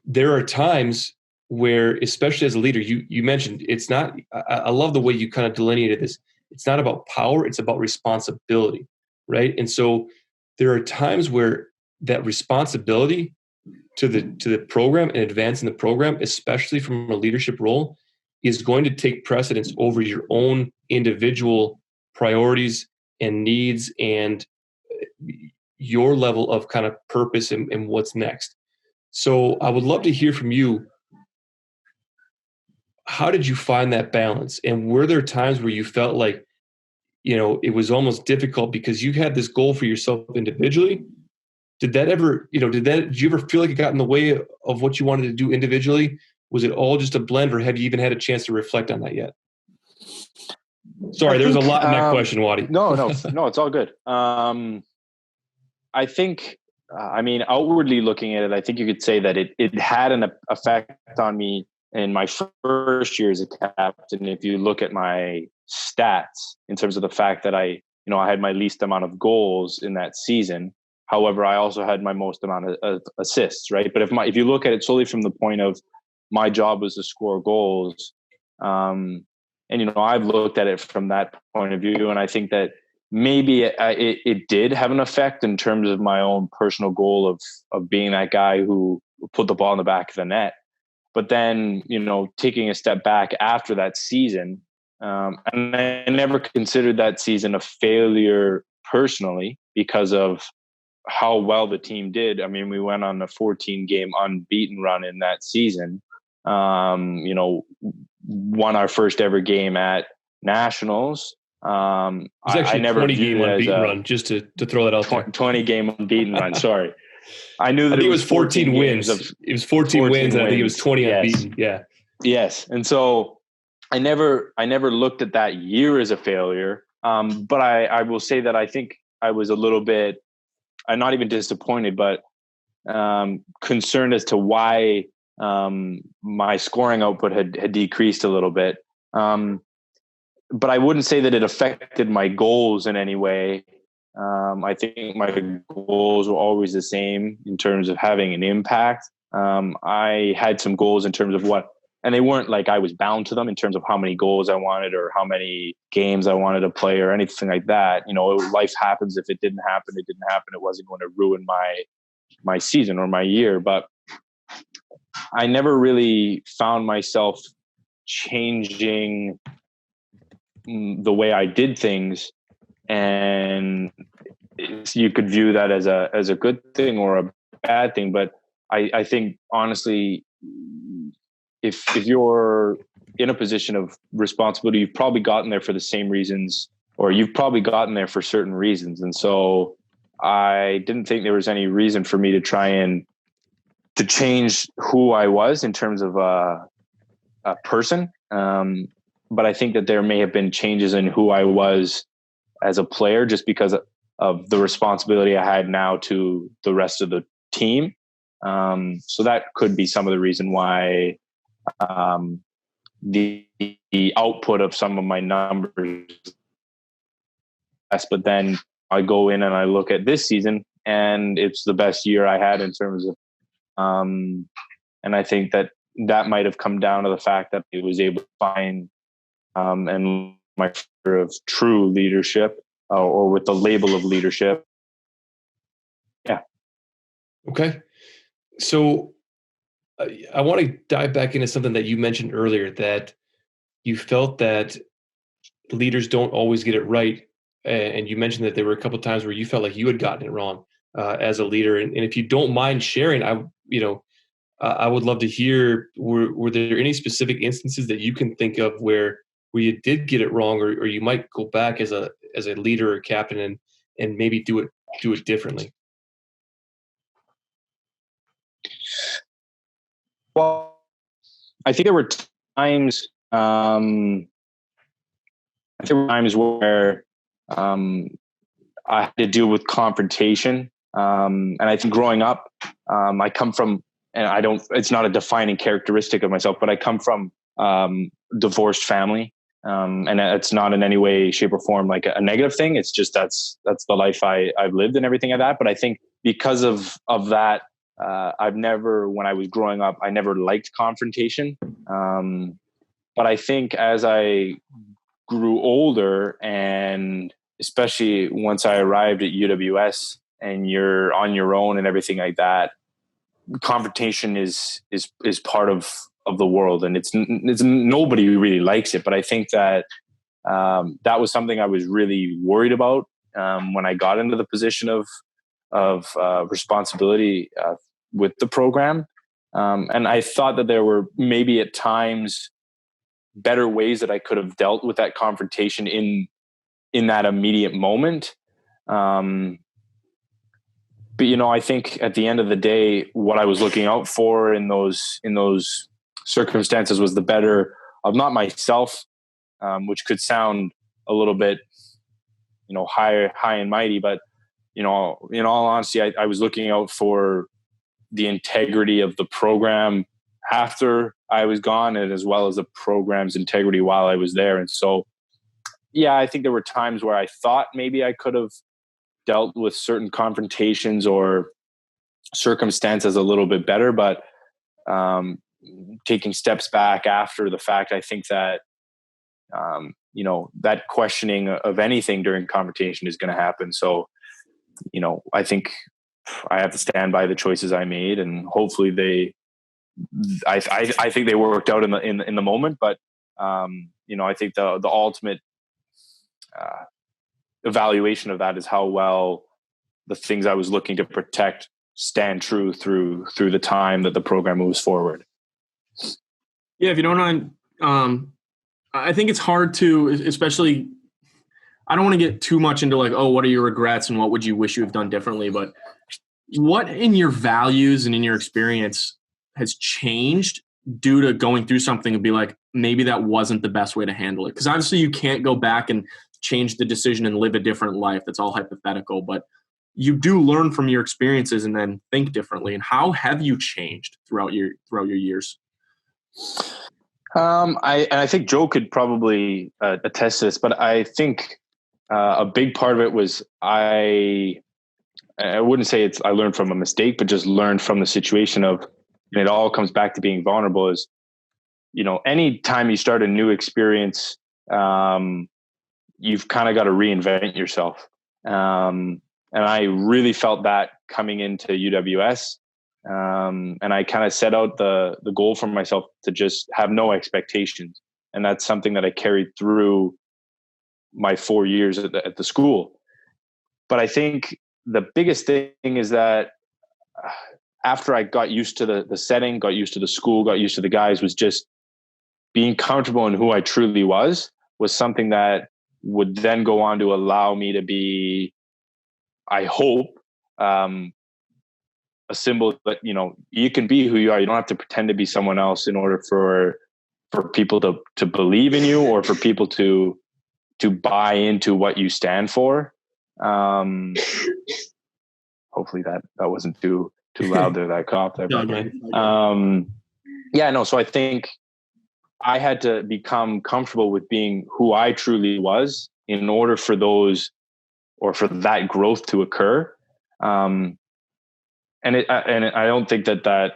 There are times where, especially as a leader, you mentioned it's not, I love the way you kind of delineated this. It's not about power, it's about responsibility, right? And so there are times where that responsibility to the program and advancing the program, especially from a leadership role, is going to take precedence over your own individual priorities and needs and your level of kind of purpose and what's next. So I would love to hear from you. How did you find that balance? And were there times where you felt like, it was almost difficult because you had this goal for yourself individually? Did you ever feel like it got in the way of what you wanted to do individually? Was it all just a blend, or have you even had a chance to reflect on that yet? Sorry, there's a lot in that question, Waddy. No, it's all good. I think, outwardly looking at it, I think you could say that it had an effect on me in my first year as a captain. If you look at my stats in terms of the fact that I had my least amount of goals in that season. However, I also had my most amount of assists, right? But if you look at it solely from the point of my job was to score goals, and I've looked at it from that point of view, and I think that maybe it did have an effect in terms of my own personal goal of being that guy who put the ball in the back of the net. But then, taking a step back after that season, and I never considered that season a failure personally because of how well the team did. I mean, we went on a 14-game unbeaten run in that season. Won our first ever game at Nationals. It was actually a 20-game unbeaten run, just to throw that out there. 20-game unbeaten run, sorry. I knew that it was 14 wins. It was 14 wins, and I think it was 20 unbeaten. Yeah. Yes. And so I never looked at that year as a failure. But I will say that I think I was a little bit, I'm not even disappointed, but concerned as to why my scoring output had decreased a little bit. But I wouldn't say that it affected my goals in any way. I think my goals were always the same in terms of having an impact. I had some goals in terms of and they weren't like I was bound to them in terms of how many goals I wanted or how many games I wanted to play or anything like that. Life happens. If it didn't happen, it didn't happen. It wasn't going to ruin my season or my year. But I never really found myself changing the way I did things, and you could view that as a good thing or a bad thing. But I think honestly, if you're in a position of responsibility, you've probably gotten there for the same reasons, or you've probably gotten there for certain reasons. And so I didn't think there was any reason for me to try and to change who I was in terms of a person. But I think that there may have been changes in who I was as a player just because of the responsibility I had now to the rest of the team. So that could be some of the reason why the output of some of my numbers. But then I go in and I look at this season, and it's the best year I had in terms of, and I think that might have come down to the fact that I was able to find and my fear of true leadership, or with the label of leadership. Yeah. Okay. So I want to dive back into something that you mentioned earlier, that you felt that leaders don't always get it right. And you mentioned that there were a couple of times where you felt like you had gotten it wrong as a leader. And if you don't mind sharing, I would love to hear, were there any specific instances that you can think of where where you did get it wrong, or you might go back as a leader or captain and maybe do it differently? Well, I think there were times. I think there were times where I had to deal with confrontation, and I think growing up, I come from, and I don't. It's not a defining characteristic of myself, but I come from divorced family, and it's not in any way, shape, or form like a negative thing. It's just that's the life I've lived and everything like that. But I think because of that, I've never, when I was growing up, I never liked confrontation. But I think as I grew older, and especially once I arrived at UWS and you're on your own and everything like that, confrontation is part of the world, and it's nobody really likes it. But I think that that was something I was really worried about when I got into the position of responsibility with the program, and I thought that there were maybe at times better ways that I could have dealt with that confrontation in that immediate moment. But I think at the end of the day, what I was looking out for in those circumstances was the better of not myself, which could sound a little bit, high and mighty, but in all honesty, I was looking out for the integrity of the program after I was gone, and as well as the program's integrity while I was there. And so, yeah, I think there were times where I thought maybe I could have dealt with certain confrontations or circumstances a little bit better, but taking steps back after the fact, I think that that questioning of anything during confrontation is going to happen. So I think I have to stand by the choices I made, and hopefully I think they worked out in the moment. But I think the ultimate evaluation of that is how well the things I was looking to protect stand true through the time that the program moves forward. Yeah, if you don't mind, I think it's hard to, especially, I don't want to get too much into like, oh, what are your regrets and what would you wish you have done differently? But what in your values and in your experience has changed due to going through something and be like, maybe that wasn't the best way to handle it? Because obviously you can't go back and change the decision and live a different life. That's all hypothetical, but you do learn from your experiences and then think differently. And how have you changed throughout your years? I think Joe could probably attest to this, but I think a big part of it was I wouldn't say I learned from a mistake, but just learned from the situation of, and it all comes back to being vulnerable. Is any time you start a new experience, you've kind of got to reinvent yourself. And I really felt that coming into UWS. And I kind of set out the goal for myself to just have no expectations. And that's something that I carried through my 4 years at the school. But I think the biggest thing is that after I got used to the setting, got used to the school, got used to the guys, was just being comfortable in who I truly was something that would then go on to allow me to be, I hope, a symbol that, you can be who you are. You don't have to pretend to be someone else in order for people to believe in you, or for people to buy into what you stand for. Hopefully that wasn't too loud there, that cop there. So I think I had to become comfortable with being who I truly was in order for for that growth to occur. And I don't think that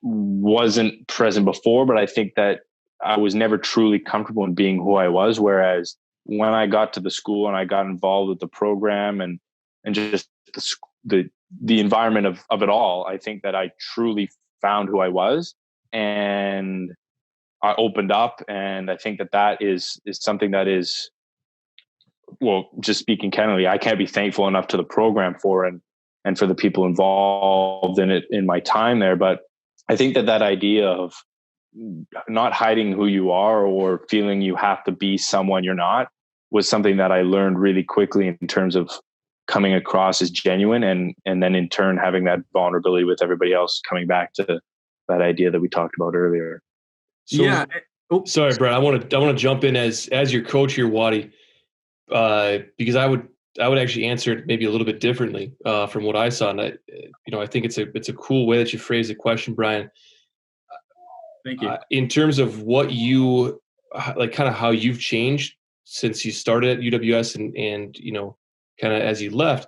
wasn't present before, but I think that I was never truly comfortable in being who I was. Whereas when I got to the school and I got involved with the program and just the environment of it all, I think that I truly found who I was, and I opened up. And I think that is something that is, well, just speaking candidly, I can't be thankful enough to the program for, and for the people involved in it in my time there. But I think that idea of not hiding who you are or feeling you have to be someone you're not was something that I learned really quickly in terms of coming across as genuine, and then in turn having that vulnerability with everybody else, coming back to that idea that we talked about earlier. So, yeah. Sorry, Brad. I want to jump in as your coach here, Waddy, because I would actually answer it maybe a little bit differently from what I saw, and I think it's a cool way that you phrase the question, Brian. Thank you. In terms of what you like, kind of how you've changed since you started at UWS and kind of as you left,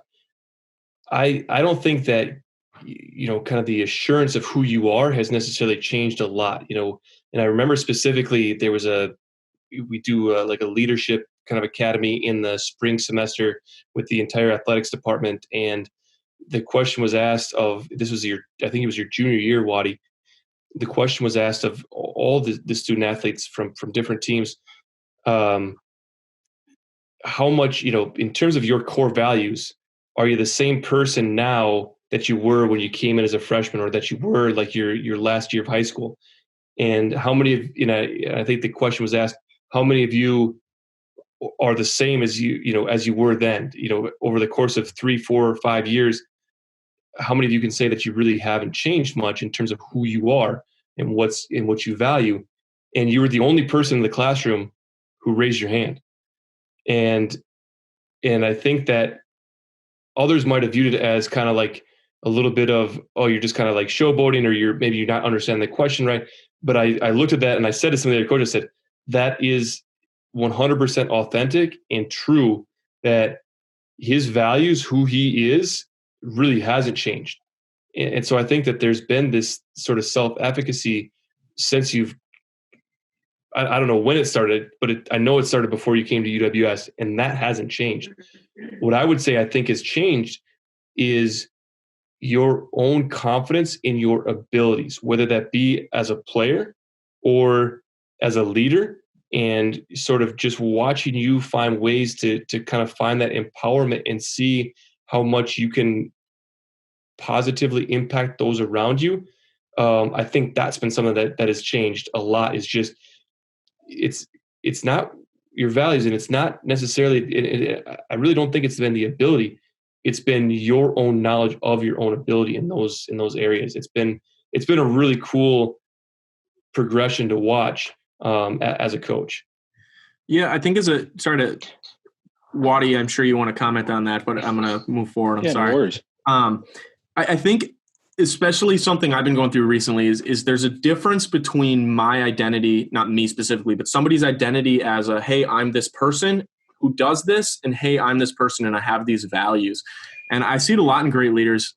I don't think that kind of the assurance of who you are has necessarily changed a lot. And I remember specifically there was we do like a leadership kind of academy in the spring semester with the entire athletics department, and the question was asked of, I think it was your junior year, Waddy. The question was asked of all the student athletes from different teams, how much, in terms of your core values, are you the same person now that you were when you came in as a freshman, or that you were like your last year of high school? And how many of, I think the question was asked, how many of you are the same as as you were then, over the course of 3, 4, or 5 years? How many of you can say that you really haven't changed much in terms of who you are and what you value? And you were the only person in the classroom who raised your hand. And I think that others might have viewed it as kind of like a little bit of, oh, you're just kind of like showboating, or you're not understanding the question right. But I looked at that and I said to some of the other coaches, I said, that is 100% authentic and true, that his values, who he is, really hasn't changed. And so I think that there's been this sort of self-efficacy since I don't know when it started, but I know it started before you came to UWS, and that hasn't changed. What I would say I think has changed is your own confidence in your abilities, whether that be as a player or as a leader, and sort of just watching you find ways to kind of find that empowerment and see how much you can positively impact those around you. I think that's been something that has changed a lot. Is just it's not your values, and it's not necessarily. I really don't think it's been the ability. It's been your own knowledge of your own ability in those areas. It's been a really cool progression to watch as a coach. Yeah, I think Waddy, I'm sure you want to comment on that, but I'm going to move forward. I'm sorry. No worries. I think especially something I've been going through recently is there's a difference between my identity, not me specifically, but somebody's identity as hey, I'm this person who does this, and hey, I'm this person and I have these values. And I see it a lot in great leaders.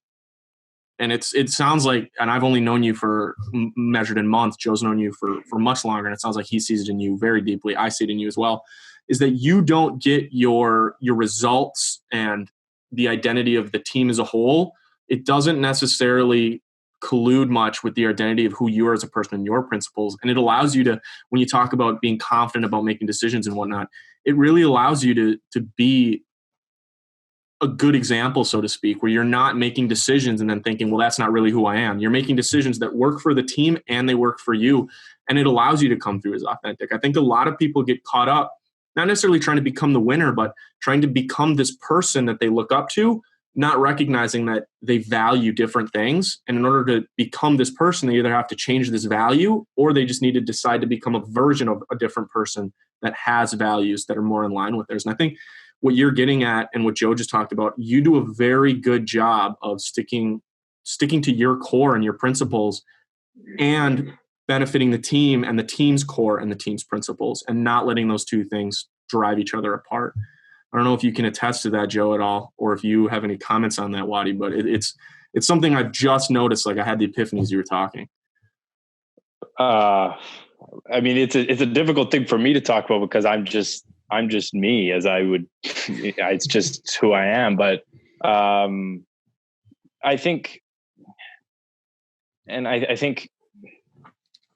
And it sounds like, and I've only known you for measured in months. Joe's known you for much longer, and it sounds like he sees it in you very deeply. I see it in you as well. Is that you don't get your results and the identity of the team as a whole. It doesn't necessarily collude much with the identity of who you are as a person and your principles. And it allows you to, when you talk about being confident about making decisions and whatnot, it really allows you to be a good example, so to speak, where you're not making decisions and then thinking, well, that's not really who I am. You're making decisions that work for the team and they work for you. And it allows you to come through as authentic. I think a lot of people get caught up, not necessarily trying to become the winner, but trying to become this person that they look up to, not recognizing that they value different things. And in order to become this person, they either have to change this value, or they just need to decide to become a version of a different person that has values that are more in line with theirs. And I think what you're getting at, and what Joe just talked about, you do a very good job of sticking to your core and your principles, and benefiting the team and the team's core and the team's principles, and not letting those two things drive each other apart. I don't know if you can attest to that, Joe, at all, or if you have any comments on that, Waddy, but it's something I've just noticed. Like, I had the epiphany as you were talking. I mean, it's a difficult thing for me to talk about, because I'm just me, as I would, it's just who I am. But I think, and I think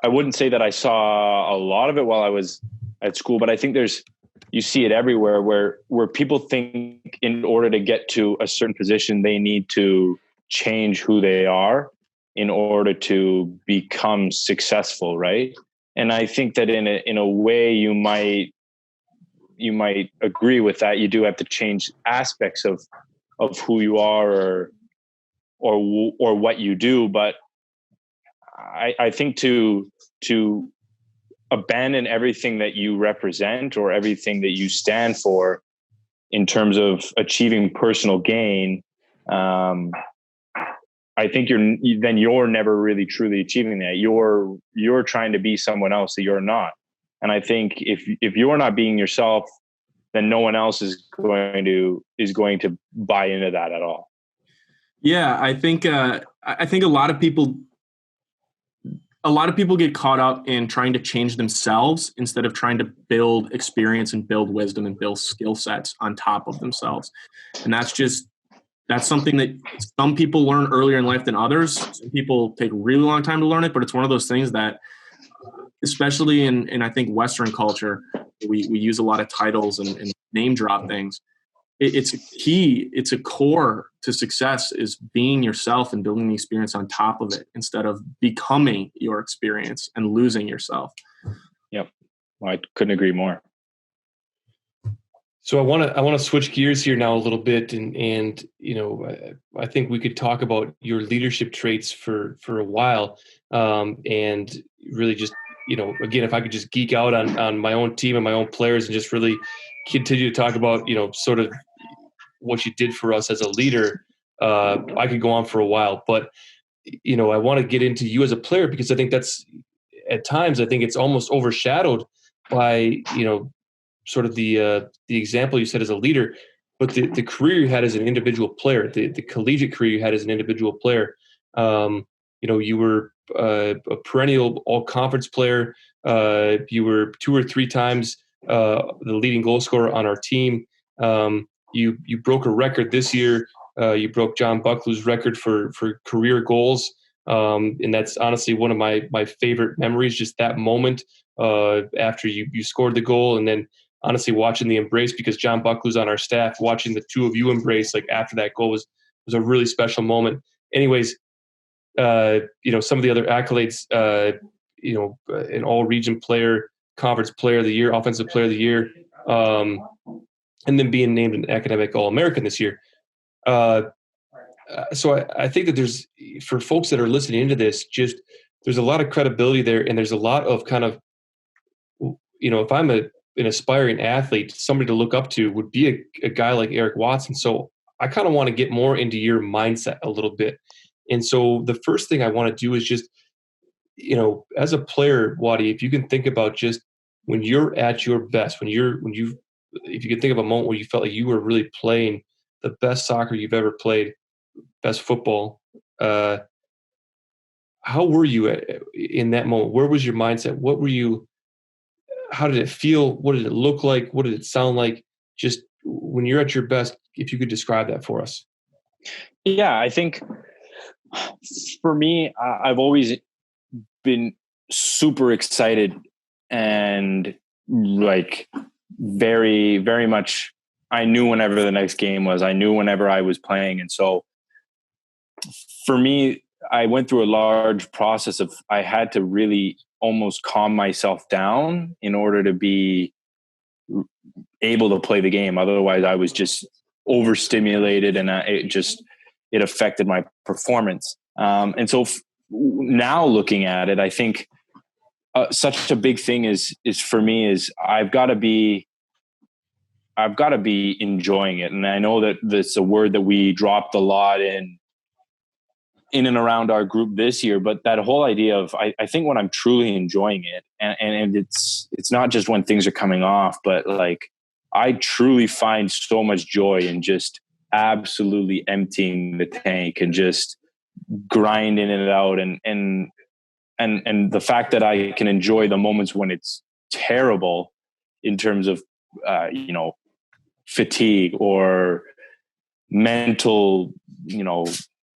I wouldn't say that I saw a lot of it while I was at school, but I think you see it everywhere where people think in order to get to a certain position, they need to change who they are. in order to become successful, right? And I think that in a way you might agree with that. You do have to change aspects of who you are or what you do, but I think to abandon everything that you represent or everything that you stand for in terms of achieving personal gain, I think you're never really truly achieving that. You're trying to be someone else that you're not. And I think if you're not being yourself, then no one else is going to buy into that at all. Yeah, I think a lot of people get caught up in trying to change themselves instead of trying to build experience and build wisdom and build skill sets on top of themselves. And that's something that some people learn earlier in life than others. Some people take a really long time to learn it, but it's one of those things that, especially in I think Western culture, we use a lot of titles and name drop things. It's a key. It's a core to success is being yourself and building the experience on top of it instead of becoming your experience and losing yourself. Yep. Well, I couldn't agree more. So I want to switch gears here now a little bit, and I think we could talk about your leadership traits for a while, and really just again, if I could just geek out on my own team and my own players and just really continue to talk about sort of what you did for us as a leader, I could go on for a while. But I want to get into you as a player because I think that's at times I think it's almost overshadowed by sort of the example you set as a leader, but the career you had as an individual player, the collegiate career you had as an individual player. You were a perennial all-conference player. You were 2 or 3 times the leading goal scorer on our team. You broke a record this year. You broke John Bucklew's record for career goals. And that's honestly one of my favorite memories, just that moment after you scored the goal, and then honestly watching the embrace, because John Bucklew's on our staff, watching the two of you embrace like after that goal was a really special moment. Anyways, some of the other accolades, an all region player, conference player of the year, offensive player of the year, and then being named an academic All-American this year. So I think that there's, for folks that are listening into this, just there's a lot of credibility there, and there's a lot of kind of, if I'm an aspiring athlete, somebody to look up to would be a guy like Eric Watson. So I kind of want to get more into your mindset a little bit. And so the first thing I want to do is just, as a player, Waddy, if you can think about just when you're at your best, if you can think of a moment where you felt like you were really playing the best soccer you've ever played, best football, how were you in that moment? Where was your mindset? How did it feel? What did it look like? What did it sound like? Just when you're at your best, if you could describe that for us. Yeah, I think for me, I've always been super excited and like very, very much. I knew whenever the next game was. I knew whenever I was playing, and so for me, I went through a large process of I had to really almost calm myself down in order to be able to play the game. Otherwise, I was just overstimulated, and it affected my performance. And so now looking at it, I think such a big thing is for me is I've got to be enjoying it. And I know that that's a word that we dropped a lot in and around our group this year, but that whole idea of, I think when I'm truly enjoying it, and it's not just when things are coming off, but like I truly find so much joy in just absolutely emptying the tank and just grinding it out. And the fact that I can enjoy the moments when it's terrible in terms of, fatigue or mental,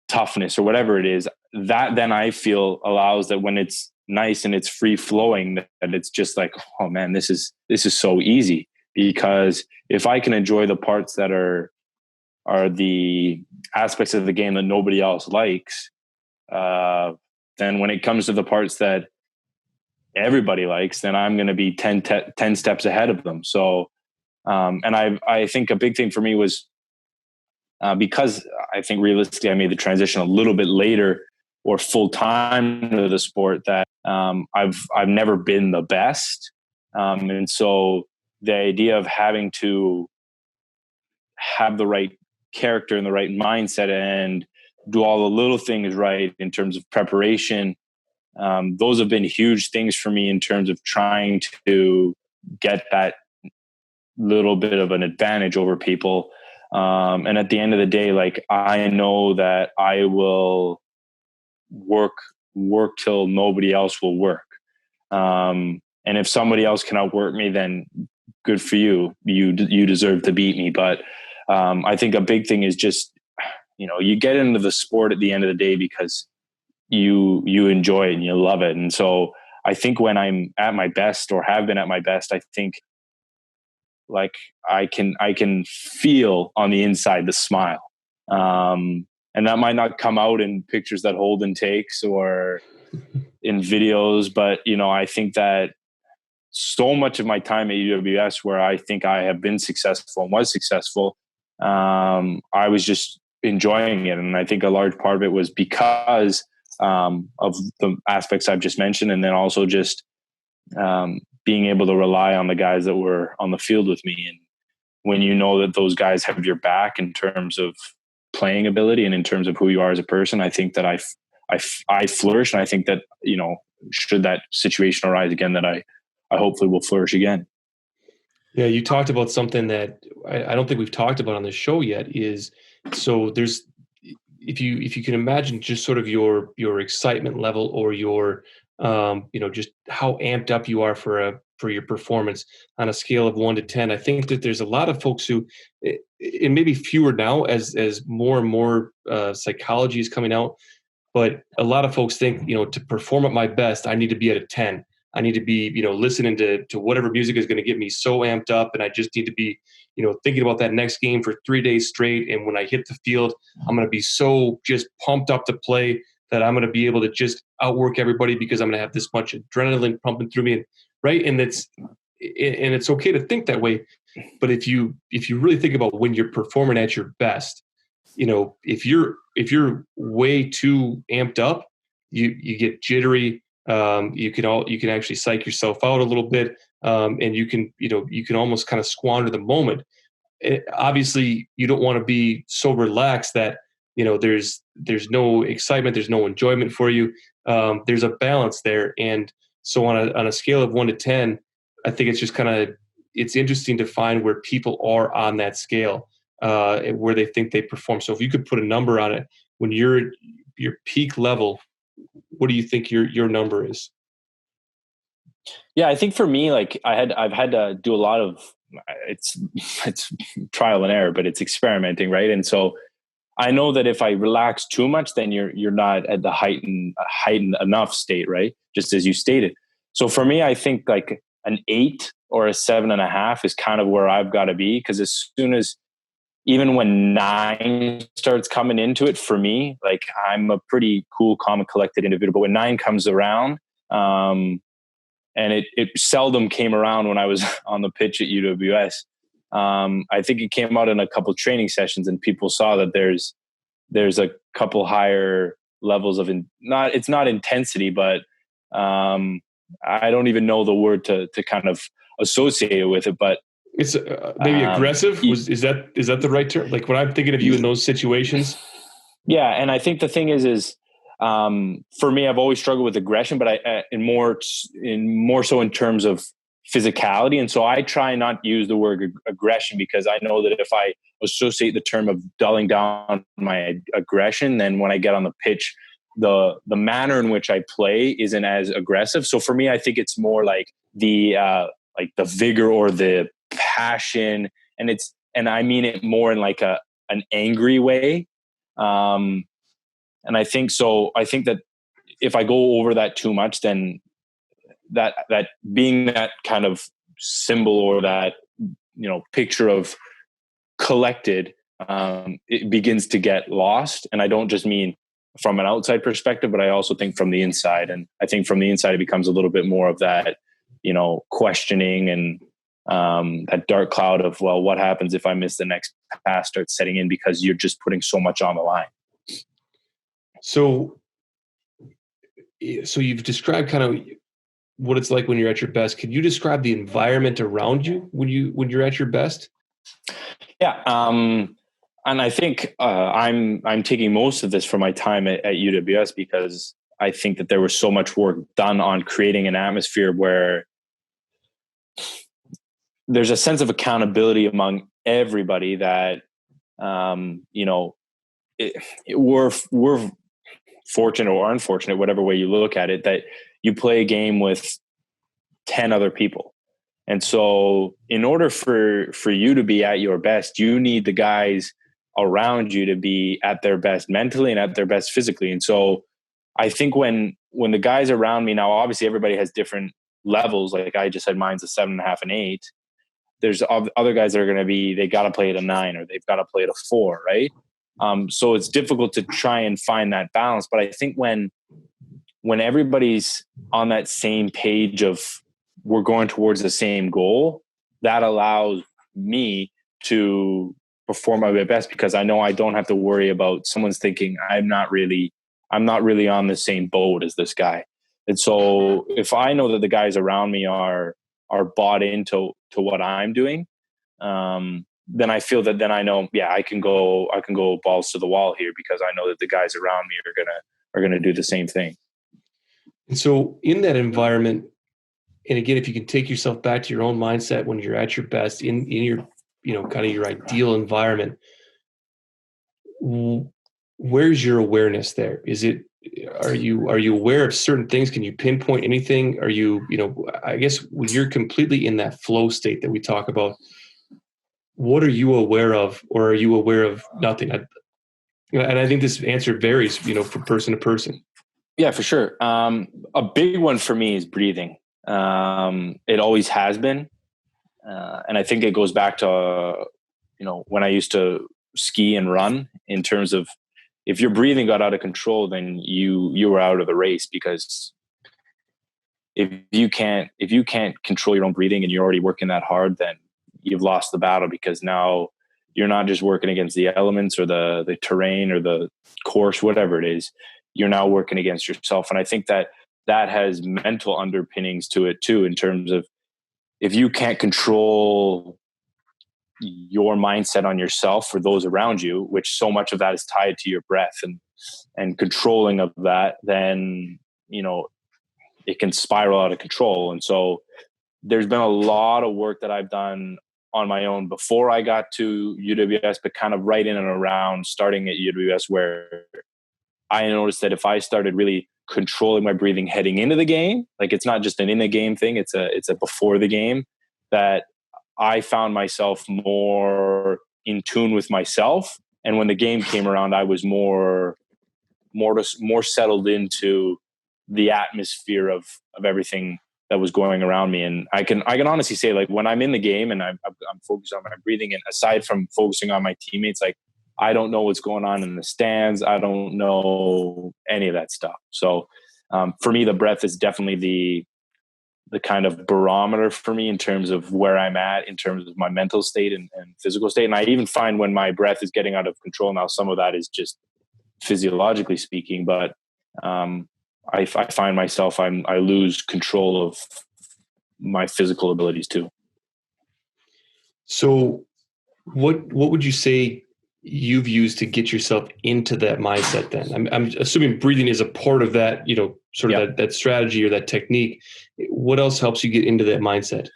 toughness or whatever it is, that then I feel allows that when it's nice and it's free flowing, that it's just like, oh man, this is so easy. Because if I can enjoy the parts that are the aspects of the game that nobody else likes, then when it comes to the parts that everybody likes, then I'm going to be 10 steps ahead of them. So, and I think a big thing for me was because I think realistically I made the transition a little bit later or full time to the sport, that I've never been the best. And so the idea of having to have the right character and the right mindset and do all the little things right in terms of preparation, those have been huge things for me in terms of trying to get that little bit of an advantage over people. And at the end of the day, like, I know that I will work till nobody else will work. And if somebody else can outwork me, then good for you. You deserve to beat me. But I think a big thing is just, you get into the sport at the end of the day because you enjoy it and you love it. And so I think when I'm at my best or have been at my best, I think like I can feel on the inside the smile. And that might not come out in pictures that Holden takes or in videos, but I think that so much of my time at UWS, where I think I have been successful and was successful, I was just enjoying it. And I think a large part of it was because of the aspects I've just mentioned. And then also just being able to rely on the guys that were on the field with me. And when you know that those guys have your back in terms of playing ability and in terms of who you are as a person, I think that I flourish. And I think that, should that situation arise again, that I hopefully will flourish again. Yeah, you talked about something that I don't think we've talked about on the show yet. Is so there's if you can imagine just sort of your excitement level or your just how amped up you are for your performance on a scale of 1 to 10. I think that there's a lot of folks who, it may be fewer now as more and more psychology is coming out, but a lot of folks think, to perform at my best, I need to be at a 10. I need to be, listening to whatever music is going to get me so amped up. And I just need to be, thinking about that next game for 3 days straight. And when I hit the field, I'm going to be so just pumped up to play that I'm going to be able to just outwork everybody because I'm going to have this much adrenaline pumping through me. And right. And it's okay to think that way. But if you really think about when you're performing at your best, if you're way too amped up, you get jittery. You can actually psych yourself out a little bit, and you can almost kind of squander the moment. Obviously, you don't want to be so relaxed that there's no excitement, there's no enjoyment for you. There's a balance there, and so on a scale of 1 to 10, I think it's just it's interesting to find where people are on that scale, where they think they perform. So if you could put a number on it, when you're your peak level, what do you think your number is? Yeah, I think for me, like I've had to do a lot of it's trial and error, but it's experimenting, right? And so I know that if I relax too much, then you're not at the heightened enough state, right? Just as you stated. So for me, I think like an 8 or a 7.5 is kind of where I've got to be, because as soon as, even when 9 starts coming into it for me, like I'm a pretty cool, calm, and collected individual. But when 9 comes around, and it seldom came around when I was on the pitch at UWS. I think it came out in a couple of training sessions, and people saw that there's a couple higher levels of it's not intensity, but I don't even know the word to kind of associate it with it, but it's maybe aggressive. Is that the right term? Like when I'm thinking of you in those situations. Yeah. And I think the thing is for me, I've always struggled with aggression, but more so in terms of physicality. And so I try not to use the word aggression, because I know that if I associate the term of dulling down my aggression, then when I get on the pitch, the manner in which I play isn't as aggressive. So for me, I think it's more like the vigor or the passion, and I mean it more in like an angry way. And I think that if I go over that too much, then that being that kind of symbol or that, picture of collected, it begins to get lost. And I don't just mean from an outside perspective, but I also think from the inside. And I think from the inside, it becomes a little bit more of that, questioning and that dark cloud of, well, what happens if I miss the next pass starts setting in, because you're just putting so much on the line. So you've described kind of what it's like when you're at your best. Can you describe the environment around you when you're at your best? Yeah. And I think I'm taking most of this from my time at UWS, because I think that there was so much work done on creating an atmosphere where there's a sense of accountability among everybody that, we're fortunate or unfortunate, whatever way you look at it, that you play a game with 10 other people. And so in order for you to be at your best, you need the guys around you to be at their best mentally and at their best physically. And so I think when the guys around me now, obviously everybody has different levels. Like I just said, mine's a 7.5 and 8. There's other guys that are going to be, they got to play at a 9 or they've got to play at a 4. Right. So it's difficult to try and find that balance. But I think when everybody's on that same page of we're going towards the same goal, that allows me to perform at my best, because I know I don't have to worry about someone's thinking I'm not really on the same boat as this guy. And so if I know that the guys around me are bought into what I'm doing, then I feel that then I know, I can go balls to the wall here, because I know that the guys around me are gonna do the same thing. And so in that environment, and again, if you can take yourself back to your own mindset when you're at your best in your, kind of your ideal environment, where's your awareness there? Are you aware of certain things? Can you pinpoint anything? Are you, I guess when you're completely in that flow state that we talk about, what are you aware of, or are you aware of nothing? And I think this answer varies, from person to person. Yeah, for sure. A big one for me is breathing. It always has been. And I think it goes back to, when I used to ski and run, in terms of if your breathing got out of control, then you were out of the race, because if you can't control your own breathing and you're already working that hard, then you've lost the battle, because now you're not just working against the elements or the terrain or the course, whatever it is, you're now working against yourself. And I think that has mental underpinnings to it too, in terms of if you can't control your mindset on yourself or those around you, which so much of that is tied to your breath and controlling of that, then, it can spiral out of control. And so there's been a lot of work that I've done on my own before I got to UWS, but kind of right in and around starting at UWS, where I noticed that if I started really controlling my breathing heading into the game, like it's not just an in the game thing, it's a before the game, that I found myself more in tune with myself. And when the game came around, I was more settled into the atmosphere of everything that was going around me. And I can honestly say, like, when I'm in the game and I'm focused on my breathing, and aside from focusing on my teammates, like, I don't know what's going on in the stands. I don't know any of that stuff. So for me, the breath is definitely the kind of barometer for me in terms of where I'm at, in terms of my mental state and physical state. And I even find when my breath is getting out of control, now some of that is just physiologically speaking, but I find myself, I lose control of my physical abilities too. So what would you say you've used to get yourself into that mindset then? I'm assuming breathing is a part of that, sort of that strategy or that technique. What else helps you get into that mindset?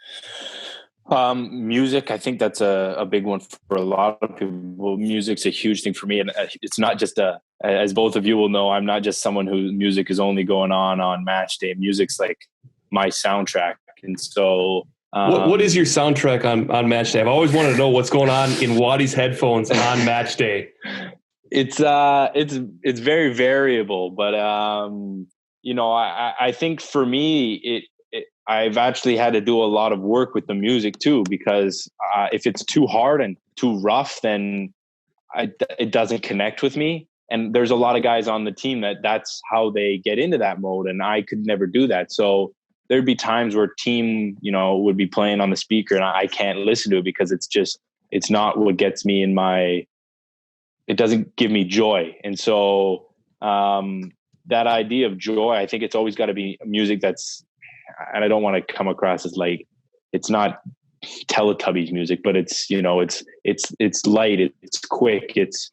Music. I think that's a big one for a lot of people. Music's a huge thing for me. And it's not just as both of you will know, I'm not just someone whose music is only going on match day. Music's like my soundtrack. And so, what is your soundtrack on match day? I've always wanted to know what's going on in Waddy's headphones on match day. It's very variable, but I think for me, I've actually had to do a lot of work with the music too, because if it's too hard and too rough, then it doesn't connect with me. and there's a lot of guys on the team that's how they get into that mode, and I could never do that. So there'd be times where team, would be playing on the speaker and I can't listen to it because it's not what gets me it doesn't give me joy. And so that idea of joy, I think it's always got to be music that's, and I don't want to come across as like, it's not Teletubbies music, but it's, it's light, it's quick, it's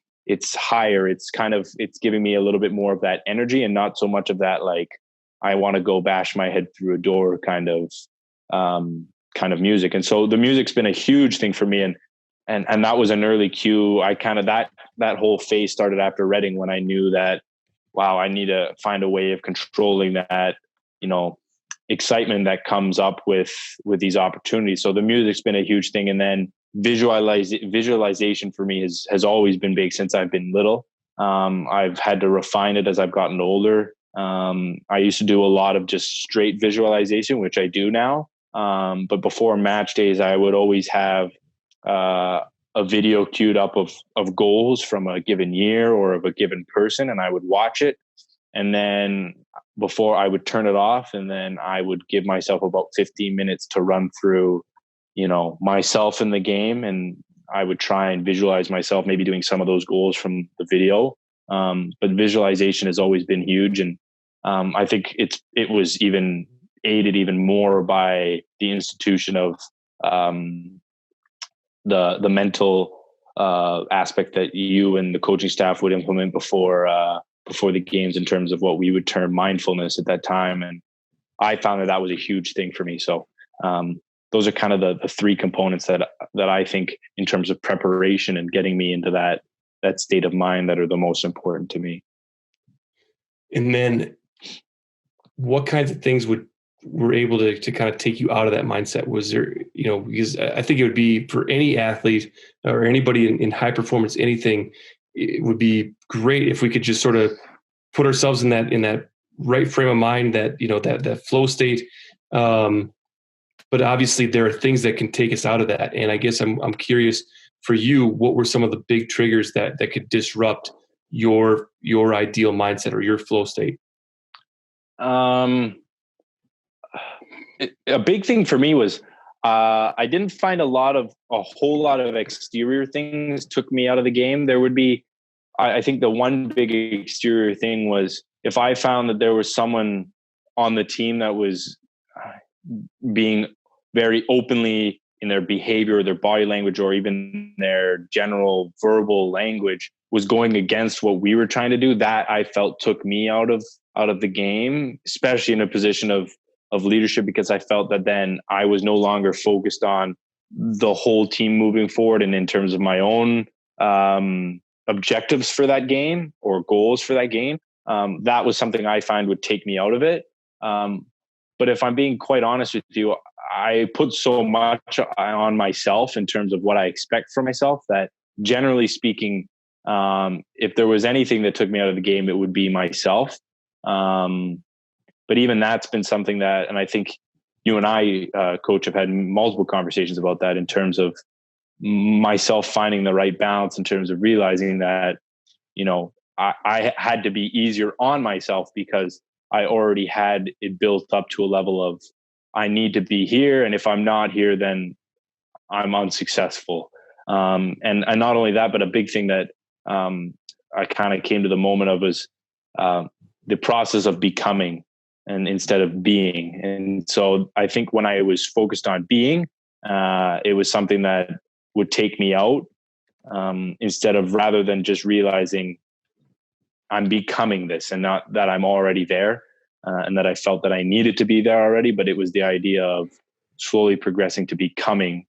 higher. It's it's giving me a little bit more of that energy and not so much of that, like, I want to go bash my head through a door kind of music. And so the music's been a huge thing for me. And that was an early cue. I that whole phase started after Reading, when I knew that, wow, I need to find a way of controlling that, excitement that comes up with these opportunities. So the music's been a huge thing. And then visualization for me has always been big since I've been little. I've had to refine it as I've gotten older. I used to do a lot of just straight visualization, which I do now. But before match days, I would always have a video queued up of goals from a given year or of a given person, and I would watch it. And then before I would turn it off, and then I would give myself about 15 minutes to run through, myself in the game. And I would try and visualize myself maybe doing some of those goals from the video. But visualization has always been huge. And I think it was even aided even more by the institution of the mental aspect that you and the coaching staff would implement before the games, in terms of what we would term mindfulness at that time. And I found that was a huge thing for me. So those are kind of the three components that I think, in terms of preparation and getting me into that state of mind, that are the most important to me. And then what kinds of things were able to kind of take you out of that mindset? Was there, because I think it would be, for any athlete or anybody in high performance, anything, it would be great if we could just sort of put ourselves in that right frame of mind, that, that flow state. But obviously there are things that can take us out of that. And I guess I'm curious, for you, what were some of the big triggers that could disrupt your ideal mindset or your flow state? A big thing for me was I didn't find a whole lot of exterior things took me out of the game. There would be, I think the one big exterior thing was, if I found that there was someone on the team that was being very openly in their behavior, or their body language, or even their general verbal language was going against what we were trying to do, that I felt took me out of the game, especially in a position of leadership, because I felt that then I was no longer focused on the whole team moving forward. And in terms of my own objectives for that game, or goals for that game, that was something I find would take me out of it. But if I'm being quite honest with you, I put so much on myself in terms of what I expect from myself, that generally speaking, if there was anything that took me out of the game, it would be myself. But even that's been something that, and I think you and I, Coach, have had multiple conversations about that, in terms of myself finding the right balance, in terms of realizing that, I had to be easier on myself, because I already had it built up to a level of, I need to be here. And if I'm not here, then I'm unsuccessful. And not only that, but a big thing that I kind of came to the moment of was the process of becoming, and instead of being. And so I think when I was focused on being, it was something that would take me out, rather than just realizing I'm becoming this, and not that I'm already there, and that I felt that I needed to be there already. But it was the idea of slowly progressing to becoming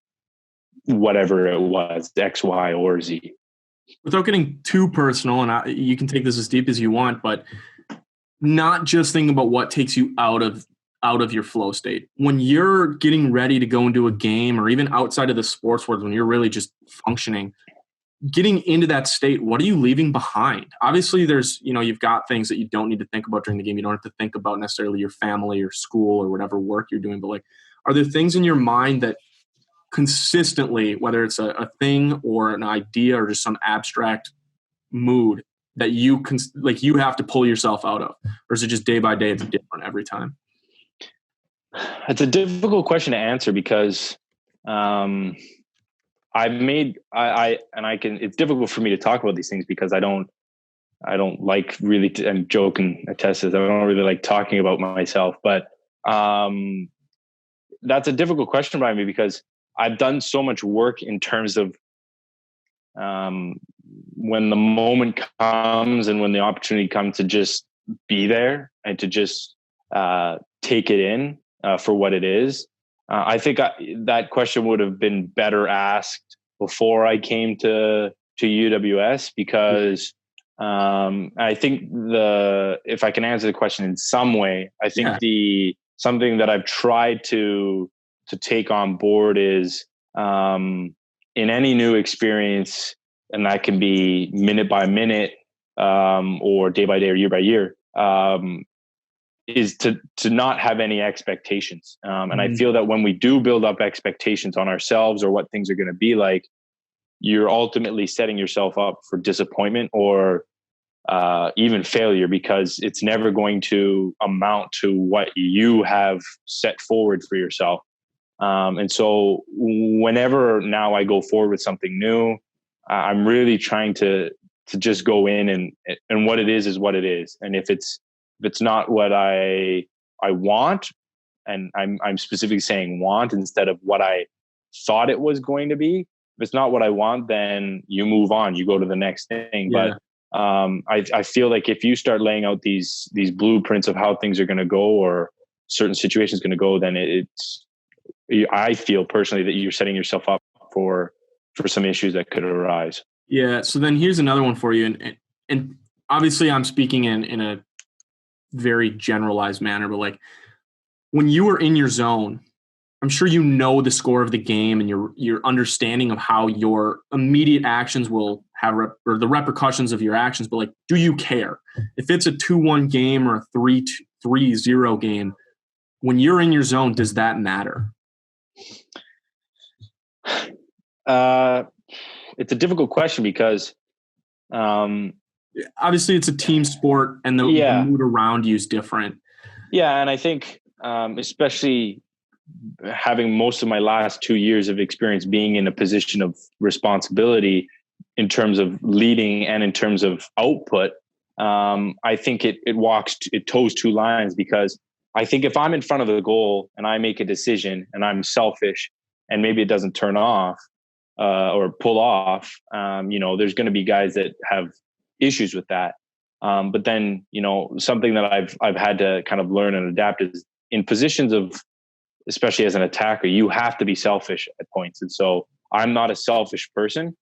whatever it was, X, Y, or Z. Without getting too personal, and you can take this as deep as you want, but not just thinking about what takes you out of your flow state. When you're getting ready to go into a game, or even outside of the sports world, when you're really just functioning, getting into that state, what are you leaving behind? Obviously there's, you've got things that you don't need to think about during the game. You don't have to think about necessarily your family or school or whatever work you're doing, but like, are there things in your mind that consistently, whether it's a thing or an idea or just some abstract mood, that you can, like, you have to pull yourself out of? Or is it just day by day, it's different every time? It's a difficult question to answer because it's difficult for me to talk about these things because I don't like really, I'm joking, attest to this, I don't really like talking about myself, but that's a difficult question by me because I've done so much work in terms of when the moment comes and when the opportunity comes to just be there and to just take it in for what it is. I think that question would have been better asked before I came to UWS because I think if I can answer the question in some way, I think something that I've tried to take on board is in any new experience, and that can be minute by minute or day by day or year by year, is to not have any expectations. And I feel that when we do build up expectations on ourselves or what things are going to be like, you're ultimately setting yourself up for disappointment or even failure because it's never going to amount to what you have set forward for yourself. And so whenever now I go forward with something new, I'm really trying to just go in and what it is what it is. And if it's not what I want, and I'm specifically saying want instead of what I thought it was going to be. If it's not what I want, then you move on, you go to the next thing. Yeah. But I feel like if you start laying out these blueprints of how things are going to go or certain situations going to go, then I feel personally that you're setting yourself up for some issues that could arise. Yeah. So then here's another one for you. And obviously I'm speaking in a very generalized manner, but like when you are in your zone, I'm sure you know the score of the game and your understanding of how your immediate actions will have or the repercussions of your actions. But like, do you care if it's a 2-1 game or a 3-0 game? When you're in your zone, does that matter? It's a difficult question because obviously it's a team sport and the mood around you is different. Yeah. And I think especially having most of my last 2 years of experience being in a position of responsibility in terms of leading and in terms of output, I think it toes two lines because I think if I'm in front of the goal and I make a decision and I'm selfish and maybe it doesn't turn off or pull off, there's going to be guys that have issues with that. But then, something that I've had to kind of learn and adapt is in positions of, especially as an attacker, you have to be selfish at points. And so I'm not a selfish person.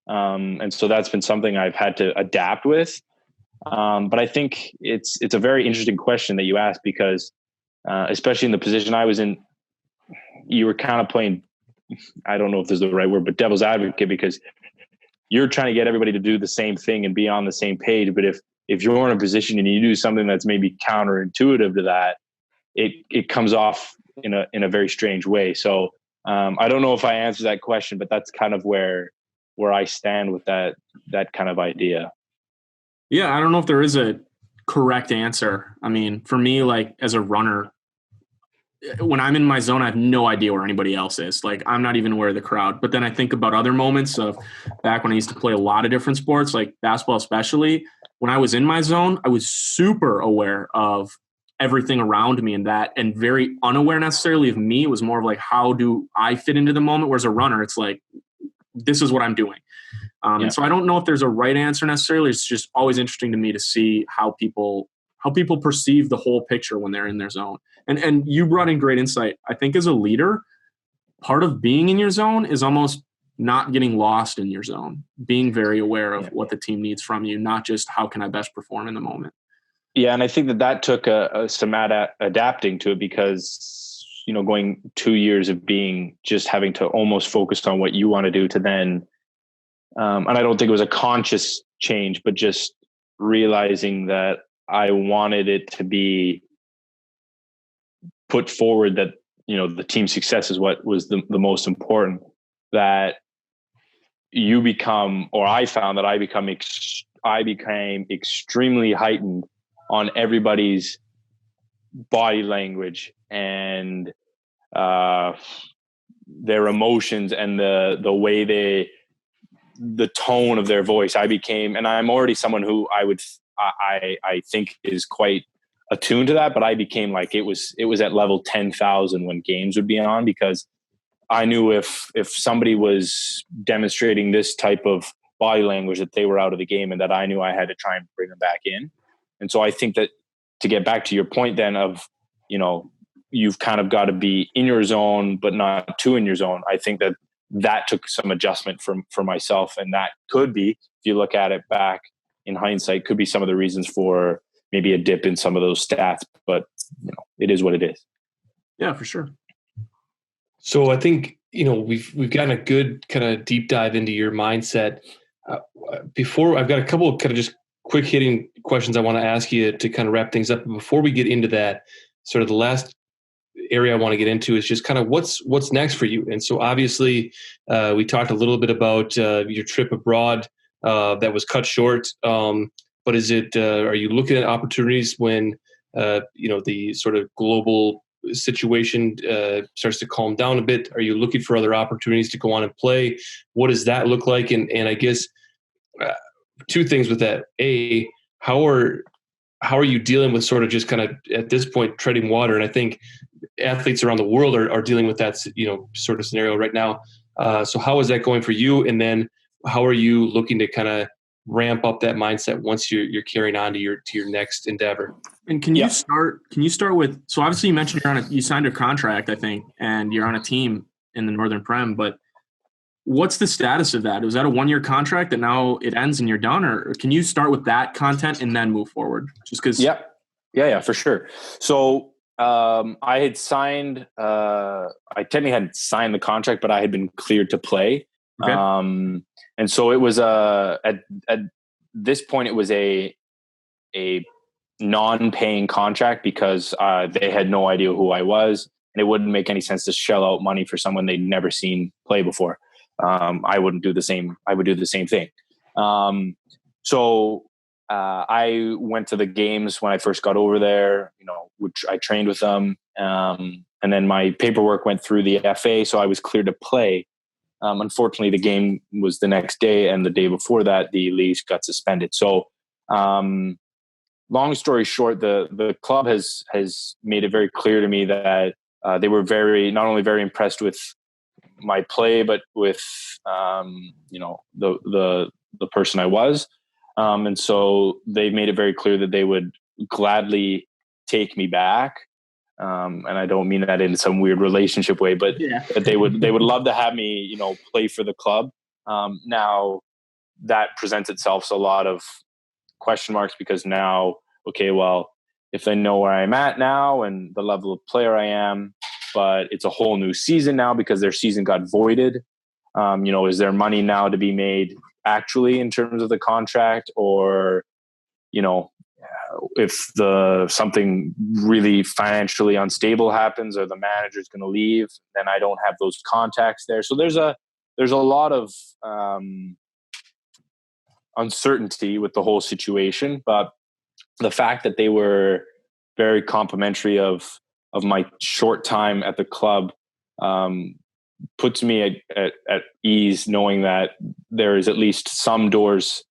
And so that's been something I've had to adapt with. But I think it's a very interesting question that you asked because especially in the position I was in, you were kind of playing, I don't know if this is the right word, but devil's advocate, because you're trying to get everybody to do the same thing and be on the same page. But if you're in a position and you do something that's maybe counterintuitive to that, it comes off in a very strange way. So I don't know if I answered that question, but that's kind of where I stand with that kind of idea. Yeah, I don't know if there is a correct answer. I mean, for me, like as a runner, when I'm in my zone, I have no idea where anybody else is. Like I'm not even aware of the crowd. But then I think about other moments of back when I used to play a lot of different sports, like basketball especially. When I was in my zone, I was super aware of everything around me and very unaware necessarily of me. It was more of like, how do I fit into the moment? Whereas a runner, it's like, this is what I'm doing. And so I don't know if there's a right answer necessarily. It's just always interesting to me to see how people perceive the whole picture when they're in their zone. And you brought in great insight. I think as a leader, part of being in your zone is almost not getting lost in your zone, being very aware of what the team needs from you, not just how can I best perform in the moment. Yeah, and I think that took some adapting to it because, going 2 years of just having to almost focus on what you want to do to then, and I don't think it was a conscious change, but just realizing that I wanted it to be put forward that, the team success is what was the most important, that you become, or I found that I become I became extremely heightened on everybody's body language and their emotions and the way the tone of their voice. I became, and I'm already someone who I think is quite attuned to that, but I became like, it was at level 10,000 when games would be on, because I knew if somebody was demonstrating this type of body language, that they were out of the game, and that I knew I had to try and bring them back in. And so I think that, to get back to your point then of, you've kind of got to be in your zone, but not too in your zone. I think that took some adjustment for myself. And that could be, if you look at it back in hindsight, could be some of the reasons for maybe a dip in some of those stats, but it is what it is. Yeah, for sure. So I think, we've gotten a good kind of deep dive into your mindset. Before, I've got a couple of kind of just quick hitting questions I want to ask you to kind of wrap things up. But before we get into that, sort of the last area I want to get into is just kind of what's next for you. And so obviously we talked a little bit about your trip abroad that was cut short. But are you looking at opportunities when, the sort of global situation starts to calm down a bit? Are you looking for other opportunities to go on and play? What does that look like? And I guess two things with that. A, how are you dealing with sort of just kind of at this point treading water? And I think athletes around the world are dealing with that, sort of scenario right now. So how is that going for you? And then how are you looking to kind of ramp up that mindset once you're carrying on to your next endeavor? And can you start with, so obviously you mentioned you signed a contract, I think, and you're on a team in the Northern Prem, but what's the status of that? Was that a 1-year contract that now it ends and you're done, or can you start with that content and then move forward? Just because. Yeah, for sure. So I had signed, I technically hadn't signed the contract, but I had been cleared to play. Okay. And so it was at this point, it was a non-paying contract, because they had no idea who I was, and it wouldn't make any sense to shell out money for someone they'd never seen play before. I wouldn't do the same. I would do the same thing. So I went to the games when I first got over there, which I trained with them. And then my paperwork went through the FA, so I was cleared to play. Unfortunately, the game was the next day, and the day before that, the leagues got suspended. So, long story short, the club has made it very clear to me that they were not only very impressed with my play, but with the person I was, and so they made it very clear that they would gladly take me back. And I don't mean that in some weird relationship way, but that they would love to have me, play for the club. Now that presents itself a lot of question marks, because now, okay, well, if they know where I'm at now and the level of player I am, but it's a whole new season now because their season got voided. Is there money now to be made actually in terms of the contract, or, if something really financially unstable happens, or the manager's going to leave, then I don't have those contacts there. So there's a lot of uncertainty with the whole situation, but the fact that they were very complimentary of my short time at the club puts me at ease, knowing that there is at least some doors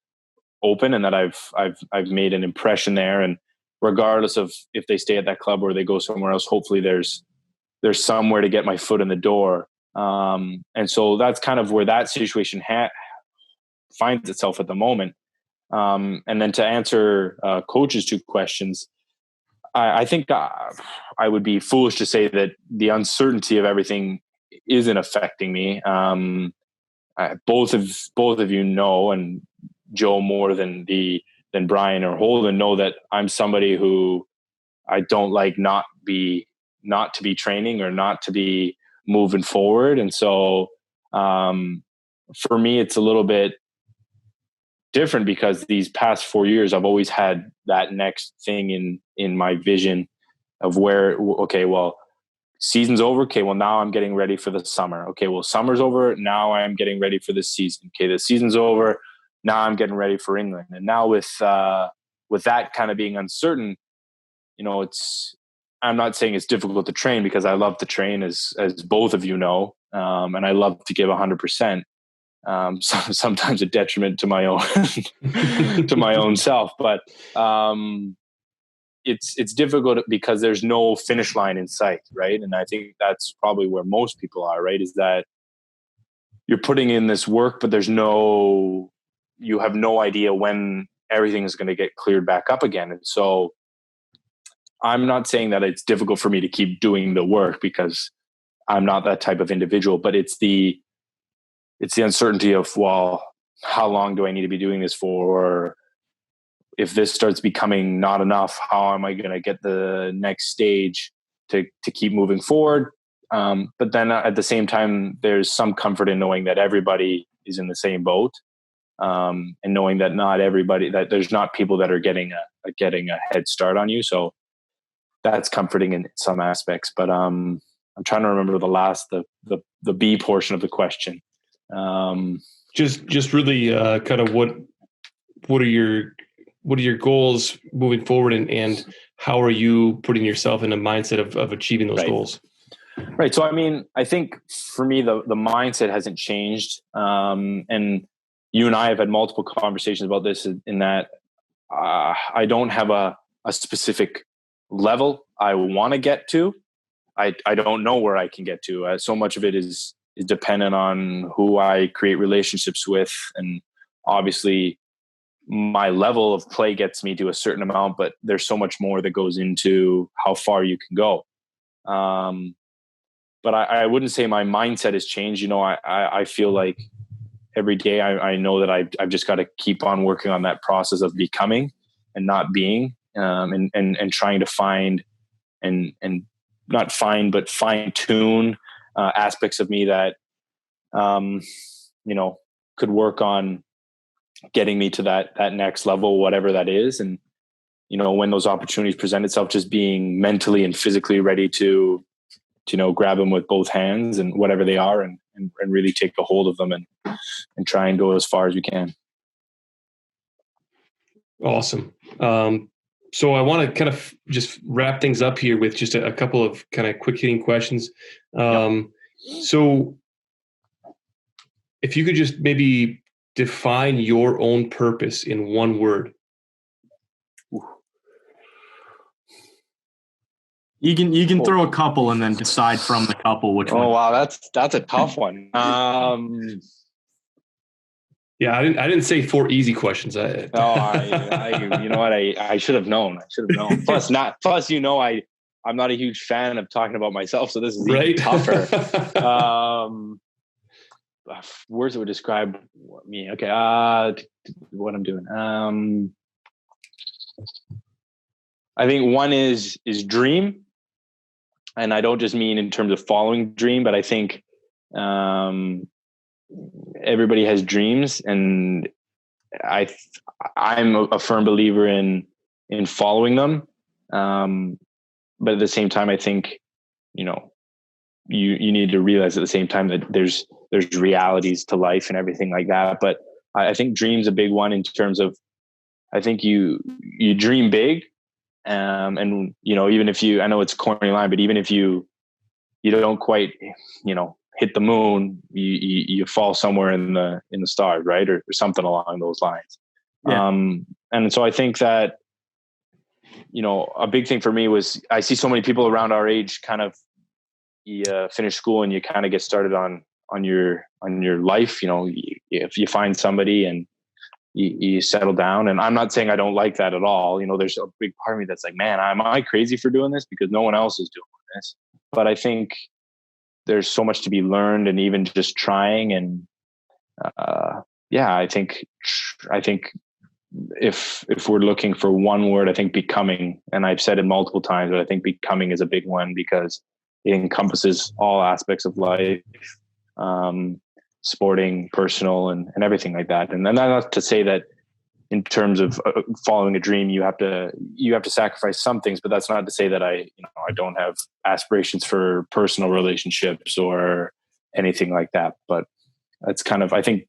open, and that I've made an impression there. And regardless of if they stay at that club or they go somewhere else, hopefully there's somewhere to get my foot in the door. And so that's kind of where that situation finds itself at the moment. And then to answer Coach's two questions, I think I would be foolish to say that the uncertainty of everything isn't affecting me. Both of you know, and Joe more than Brian or Holden know, that I'm somebody who I don't like not to be training or not to be moving forward. And so for me, it's a little bit different, because these past 4 years, I've always had that next thing in my vision of where, okay, well, season's over. Okay, well, now I'm getting ready for the summer. Okay, well, summer's over. Now I'm getting ready for this season. Okay, the season's over. now I'm getting ready for England. And now with that kind of being uncertain, I'm not saying it's difficult to train, because I love to train, as both of you know, and I love to give 100%. Sometimes a detriment to my own to my own self, but it's difficult because there's no finish line in sight, right? And I think that's probably where most people are, right? Is that you're putting in this work, but you have no idea when everything is going to get cleared back up again. And so I'm not saying that it's difficult for me to keep doing the work, because I'm not that type of individual, but it's the uncertainty of, well, how long do I need to be doing this for? Or if this starts becoming not enough, how am I going to get the next stage to keep moving forward? But then at the same time, there's some comfort in knowing that everybody is in the same boat, and knowing that that there's not people that are getting a head start on you. So that's comforting in some aspects. But I'm trying to remember the B portion of the question. Just really kind of what are your goals moving forward, and how are you putting yourself in a mindset of achieving those goals? Right. So, I mean, I think for me, the mindset hasn't changed. And you and I have had multiple conversations about this, in that I don't have a specific level I want to get to. I don't know where I can get to. So much of it is dependent on who I create relationships with. And obviously my level of play gets me to a certain amount, but there's so much more that goes into how far you can go. But I wouldn't say my mindset has changed. I feel like every day I know that I've just got to keep on working on that process of becoming and not being, and trying to find and not find, but fine tune aspects of me that, could work on getting me to that next level, whatever that is. And, when those opportunities present itself, just being mentally and physically ready to grab them with both hands and whatever they are, and really take a hold of them and try and go as far as we can. Awesome. So I want to kind of just wrap things up here with just a couple of kind of quick hitting questions. So if you could just maybe define your own purpose in one word. You can throw a couple and then decide from the couple which one. Oh wow, that's a tough one. Yeah, I didn't say 4 easy questions. You know what? I should have known. Plus, I'm not a huge fan of talking about myself, so this is even tougher. Words that would describe me. Okay, what I'm doing. I think one is dream. And I don't just mean in terms of following dream, but I think everybody has dreams, and I'm a firm believer in following them. But at the same time, I think, you need to realize at the same time that there's realities to life and everything like that. But I think dream's a big one in terms of, I think you dream big. And even if I know it's a corny line, but even if you don't quite, hit the moon, you fall somewhere in the stars, right? Or something along those lines. Yeah. And so I think that, a big thing for me was, I see so many people around our age kind of, you finish school and you kind of get started on your life. If you find somebody and you settle down. And I'm not saying I don't like that at all. There's a big part of me that's like, man, am I crazy for doing this? Because no one else is doing this. But I think there's so much to be learned, and even just trying. And I think if we're looking for one word, I think becoming, and I've said it multiple times, but I think becoming is a big one, because it encompasses all aspects of life. Sporting, personal, and everything like that. And then not to say that in terms of following a dream, you have to sacrifice some things, but that's not to say that I don't have aspirations for personal relationships or anything like that. But that's kind of, I think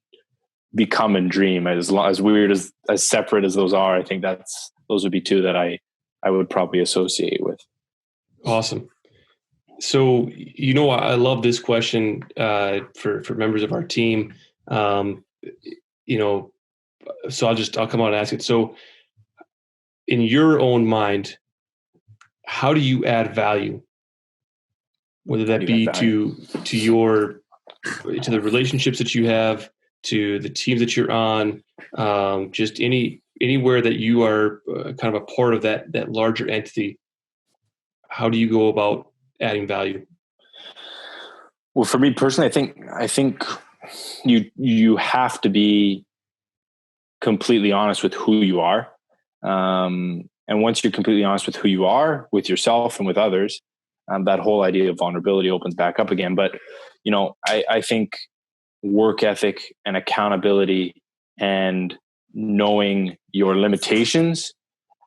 become and dream. As weird as separate as those are, I think those would be two that I would probably associate with. Awesome. So, I love this question for members of our team. So I'll come out and ask it. So in your own mind, how do you add value? Whether that be to the relationships that you have, to the teams that you're on, just anywhere that you are kind of a part of that larger entity. How do you go about adding value? Well, for me personally, I think you have to be completely honest with who you are. And once you're completely honest with who you are, with yourself and with others, that whole idea of vulnerability opens back up again. But, I think work ethic and accountability and knowing your limitations,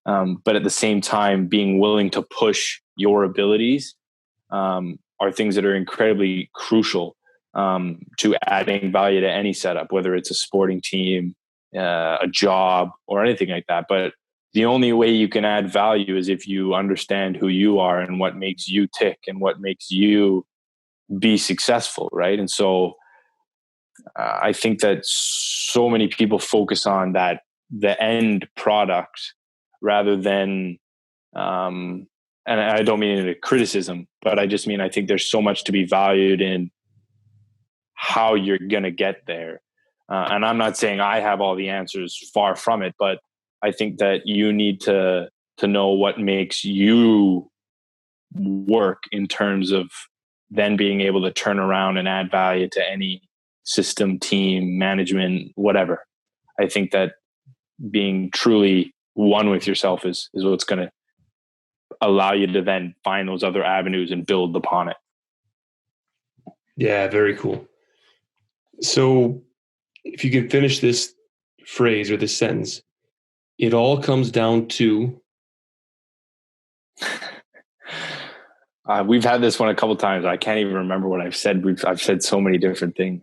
but at the same time being willing to push your abilities, are things that are incredibly crucial to adding value to any setup, whether it's a sporting team, a job, or anything like that. But the only way you can add value is if you understand who you are and what makes you tick and what makes you be successful, right? And so I think that so many people focus on the end product rather than, and I don't mean it a criticism, but I just mean, I think there's so much to be valued in how you're going to get there. And I'm not saying I have all the answers, far from it, but I think that you need to know what makes you work in terms of then being able to turn around and add value to any system, team, management, whatever. I think that being truly one with yourself is what's going to allow you to then find those other avenues and build upon it. Yeah, very cool. So if you can finish this phrase or this sentence, it all comes down to. We've had this one a couple of times. I can't even remember what I've said. I've said so many different things.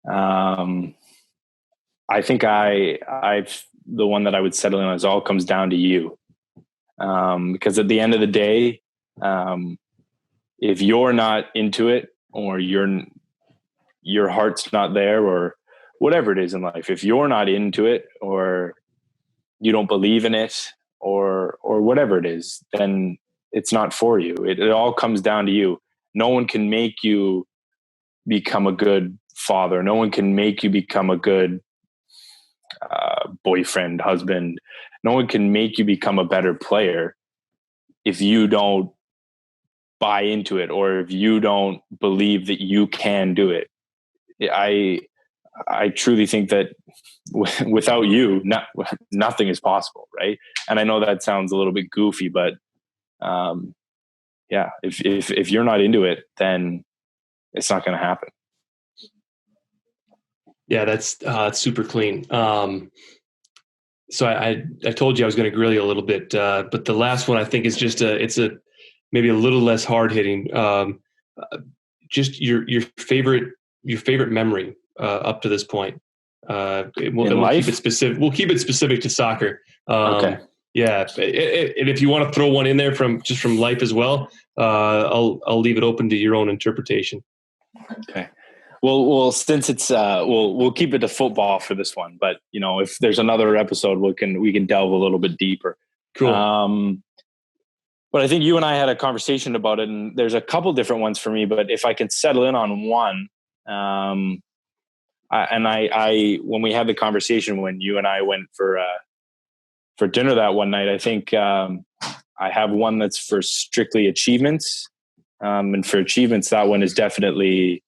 I think I've the one that I would settle in on is all comes down to you. Because at the end of the day, if you're not into it, or your heart's not there, or whatever it is in life, if you're not into it, or you don't believe in it, or whatever it is, then it's not for you. It all comes down to you. No one can make you become a good father. No one can make you become a good boyfriend, husband. No one can make you become a better player if you don't buy into it, or if you don't believe that you can do it. I truly think that without you, nothing is possible, right? And I know that sounds a little bit goofy, but if you're not into it, then it's not going to happen. Yeah, that's super clean. So I told you I was going to grill you a little bit, but the last one I think is just it's maybe a little less hard hitting. Just your favorite memory up to this point. We'll keep it specific. We'll keep it specific to soccer. Okay. Yeah, and if you want to throw one in there from life as well, I'll leave it open to your own interpretation. Okay. Well, since it's we'll keep it to football for this one, but if there's another episode, we can delve a little bit deeper. Cool. But I think you and I had a conversation about it, and there's a couple different ones for me. But if I can settle in on one, when we had the conversation when you and I went for dinner that one night, I think I have one that's for strictly achievements, and for achievements, that one is definitely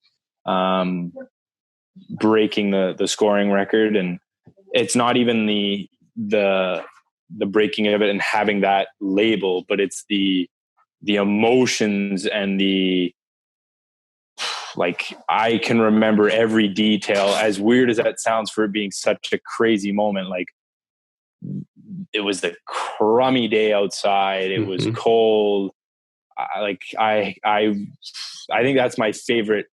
breaking the scoring record. And it's not even the breaking of it and having that label, but it's the emotions and I can remember every detail, as weird as that sounds for it being such a crazy moment. Like, it was the crummy day outside. It was cold. I think that's my favorite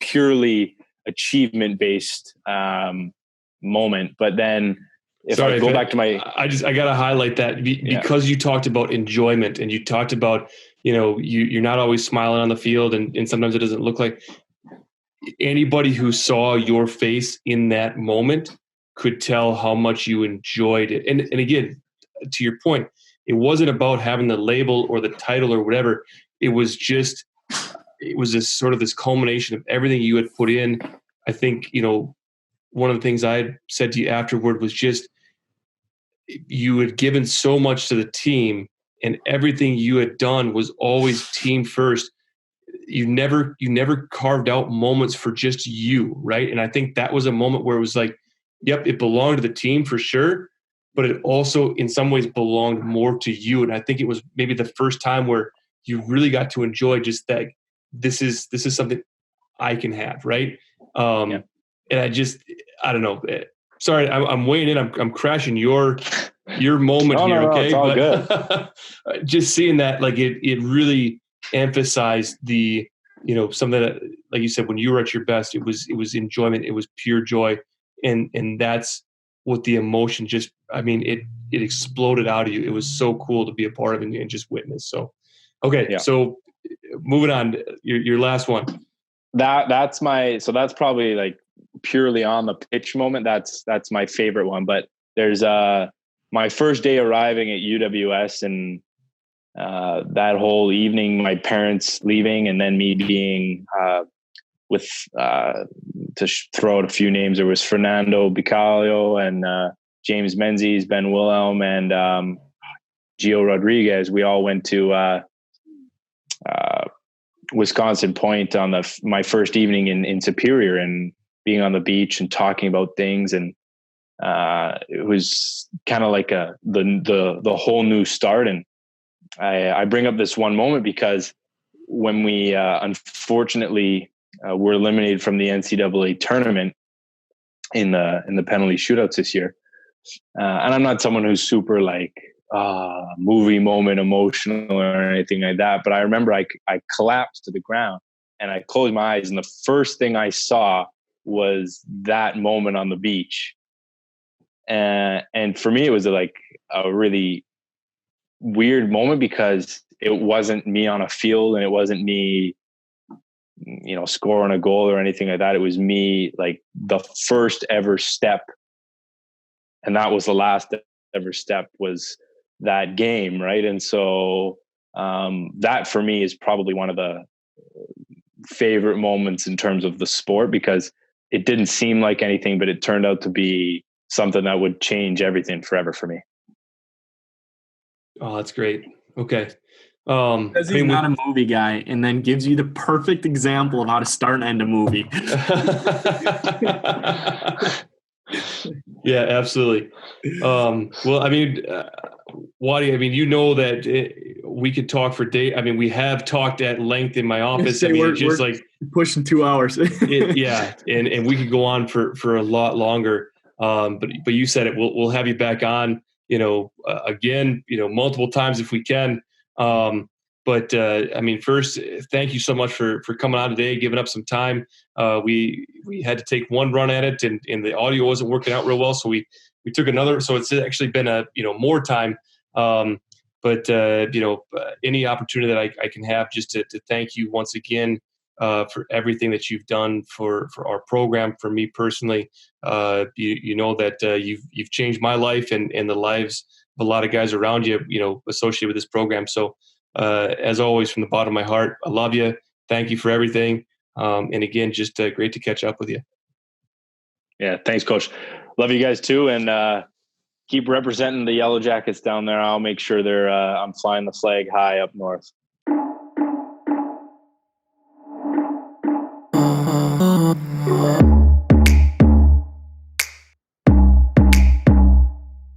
purely achievement based moment. But then if I go back to my, I got to highlight that because you talked about enjoyment, and you talked about, you're not always smiling on the field, and sometimes it doesn't look like. Anybody who saw your face in that moment could tell how much you enjoyed it. And again, to your point, it wasn't about having the label or the title or whatever. It was this sort of this culmination of everything you had put in. I think, one of the things I had said to you afterward was just, you had given so much to the team, and everything you had done was always team first. You never carved out moments for just you, right? And I think that was a moment where it was like, yep, it belonged to the team for sure, but it also in some ways belonged more to you. And I think it was maybe the first time where you really got to enjoy just that this is something I can have, right? And I don't know. Sorry, I'm weighing in. I'm crashing your moment here. No, okay, it's all good. Just seeing that, like it really emphasized the, something that, like you said, when you were at your best, it was enjoyment, it was pure joy, and that's what the emotion just. I mean, it exploded out of you. It was so cool to be a part of it and just witness. So, okay, so moving on, your last one. That's probably like purely on the pitch moment. That's my favorite one. But there's my first day arriving at UWS, and that whole evening, my parents leaving, and then me being to throw out a few names. There was Fernando Bicalio and James Menzies, Ben Wilhelm, and Gio Rodriguez. We all went to Wisconsin Point on my first evening in Superior, and being on the beach and talking about things, and it was kind of like the whole new start. And I bring up this one moment because when we unfortunately were eliminated from the NCAA tournament in the penalty shootouts this year, and I'm not someone who's super like movie moment emotional or anything like that, but I remember I collapsed to the ground and I closed my eyes, and the first thing I saw was that moment on the beach, and for me it was like a really weird moment because it wasn't me on a field, and it wasn't me scoring a goal or anything like that. It was me, like the first ever step, and that was the last ever step, was that game, right? And so that for me is probably one of the favorite moments in terms of the sport, because it didn't seem like anything, but it turned out to be something that would change everything forever for me. Oh, that's great. Okay. Because he's not a movie guy, and then gives you the perfect example of how to start and end a movie. Yeah, absolutely. Well, I mean, Waddy, I mean, that we could talk for days. I mean, we have talked at length in my office. I mean, we're like pushing 2 hours. Yeah. And we could go on for a lot longer. But you said it, we'll have you back on, again, multiple times if we can. But I mean, first, thank you so much for coming on today, giving up some time. We had to take one run at it, and the audio wasn't working out real well, so we took another. So it's actually been more time. But any opportunity that I can have just to thank you once again for everything that you've done for our program, for me personally. You know that you've changed my life and the lives of a lot of guys around you, associated with this program. So as always, from the bottom of my heart, I love you. Thank you for everything. And again, just great to catch up with you. Yeah. Thanks, Coach. Love you guys too. And keep representing the Yellow Jackets down there. I'll make sure I'm flying the flag high up north.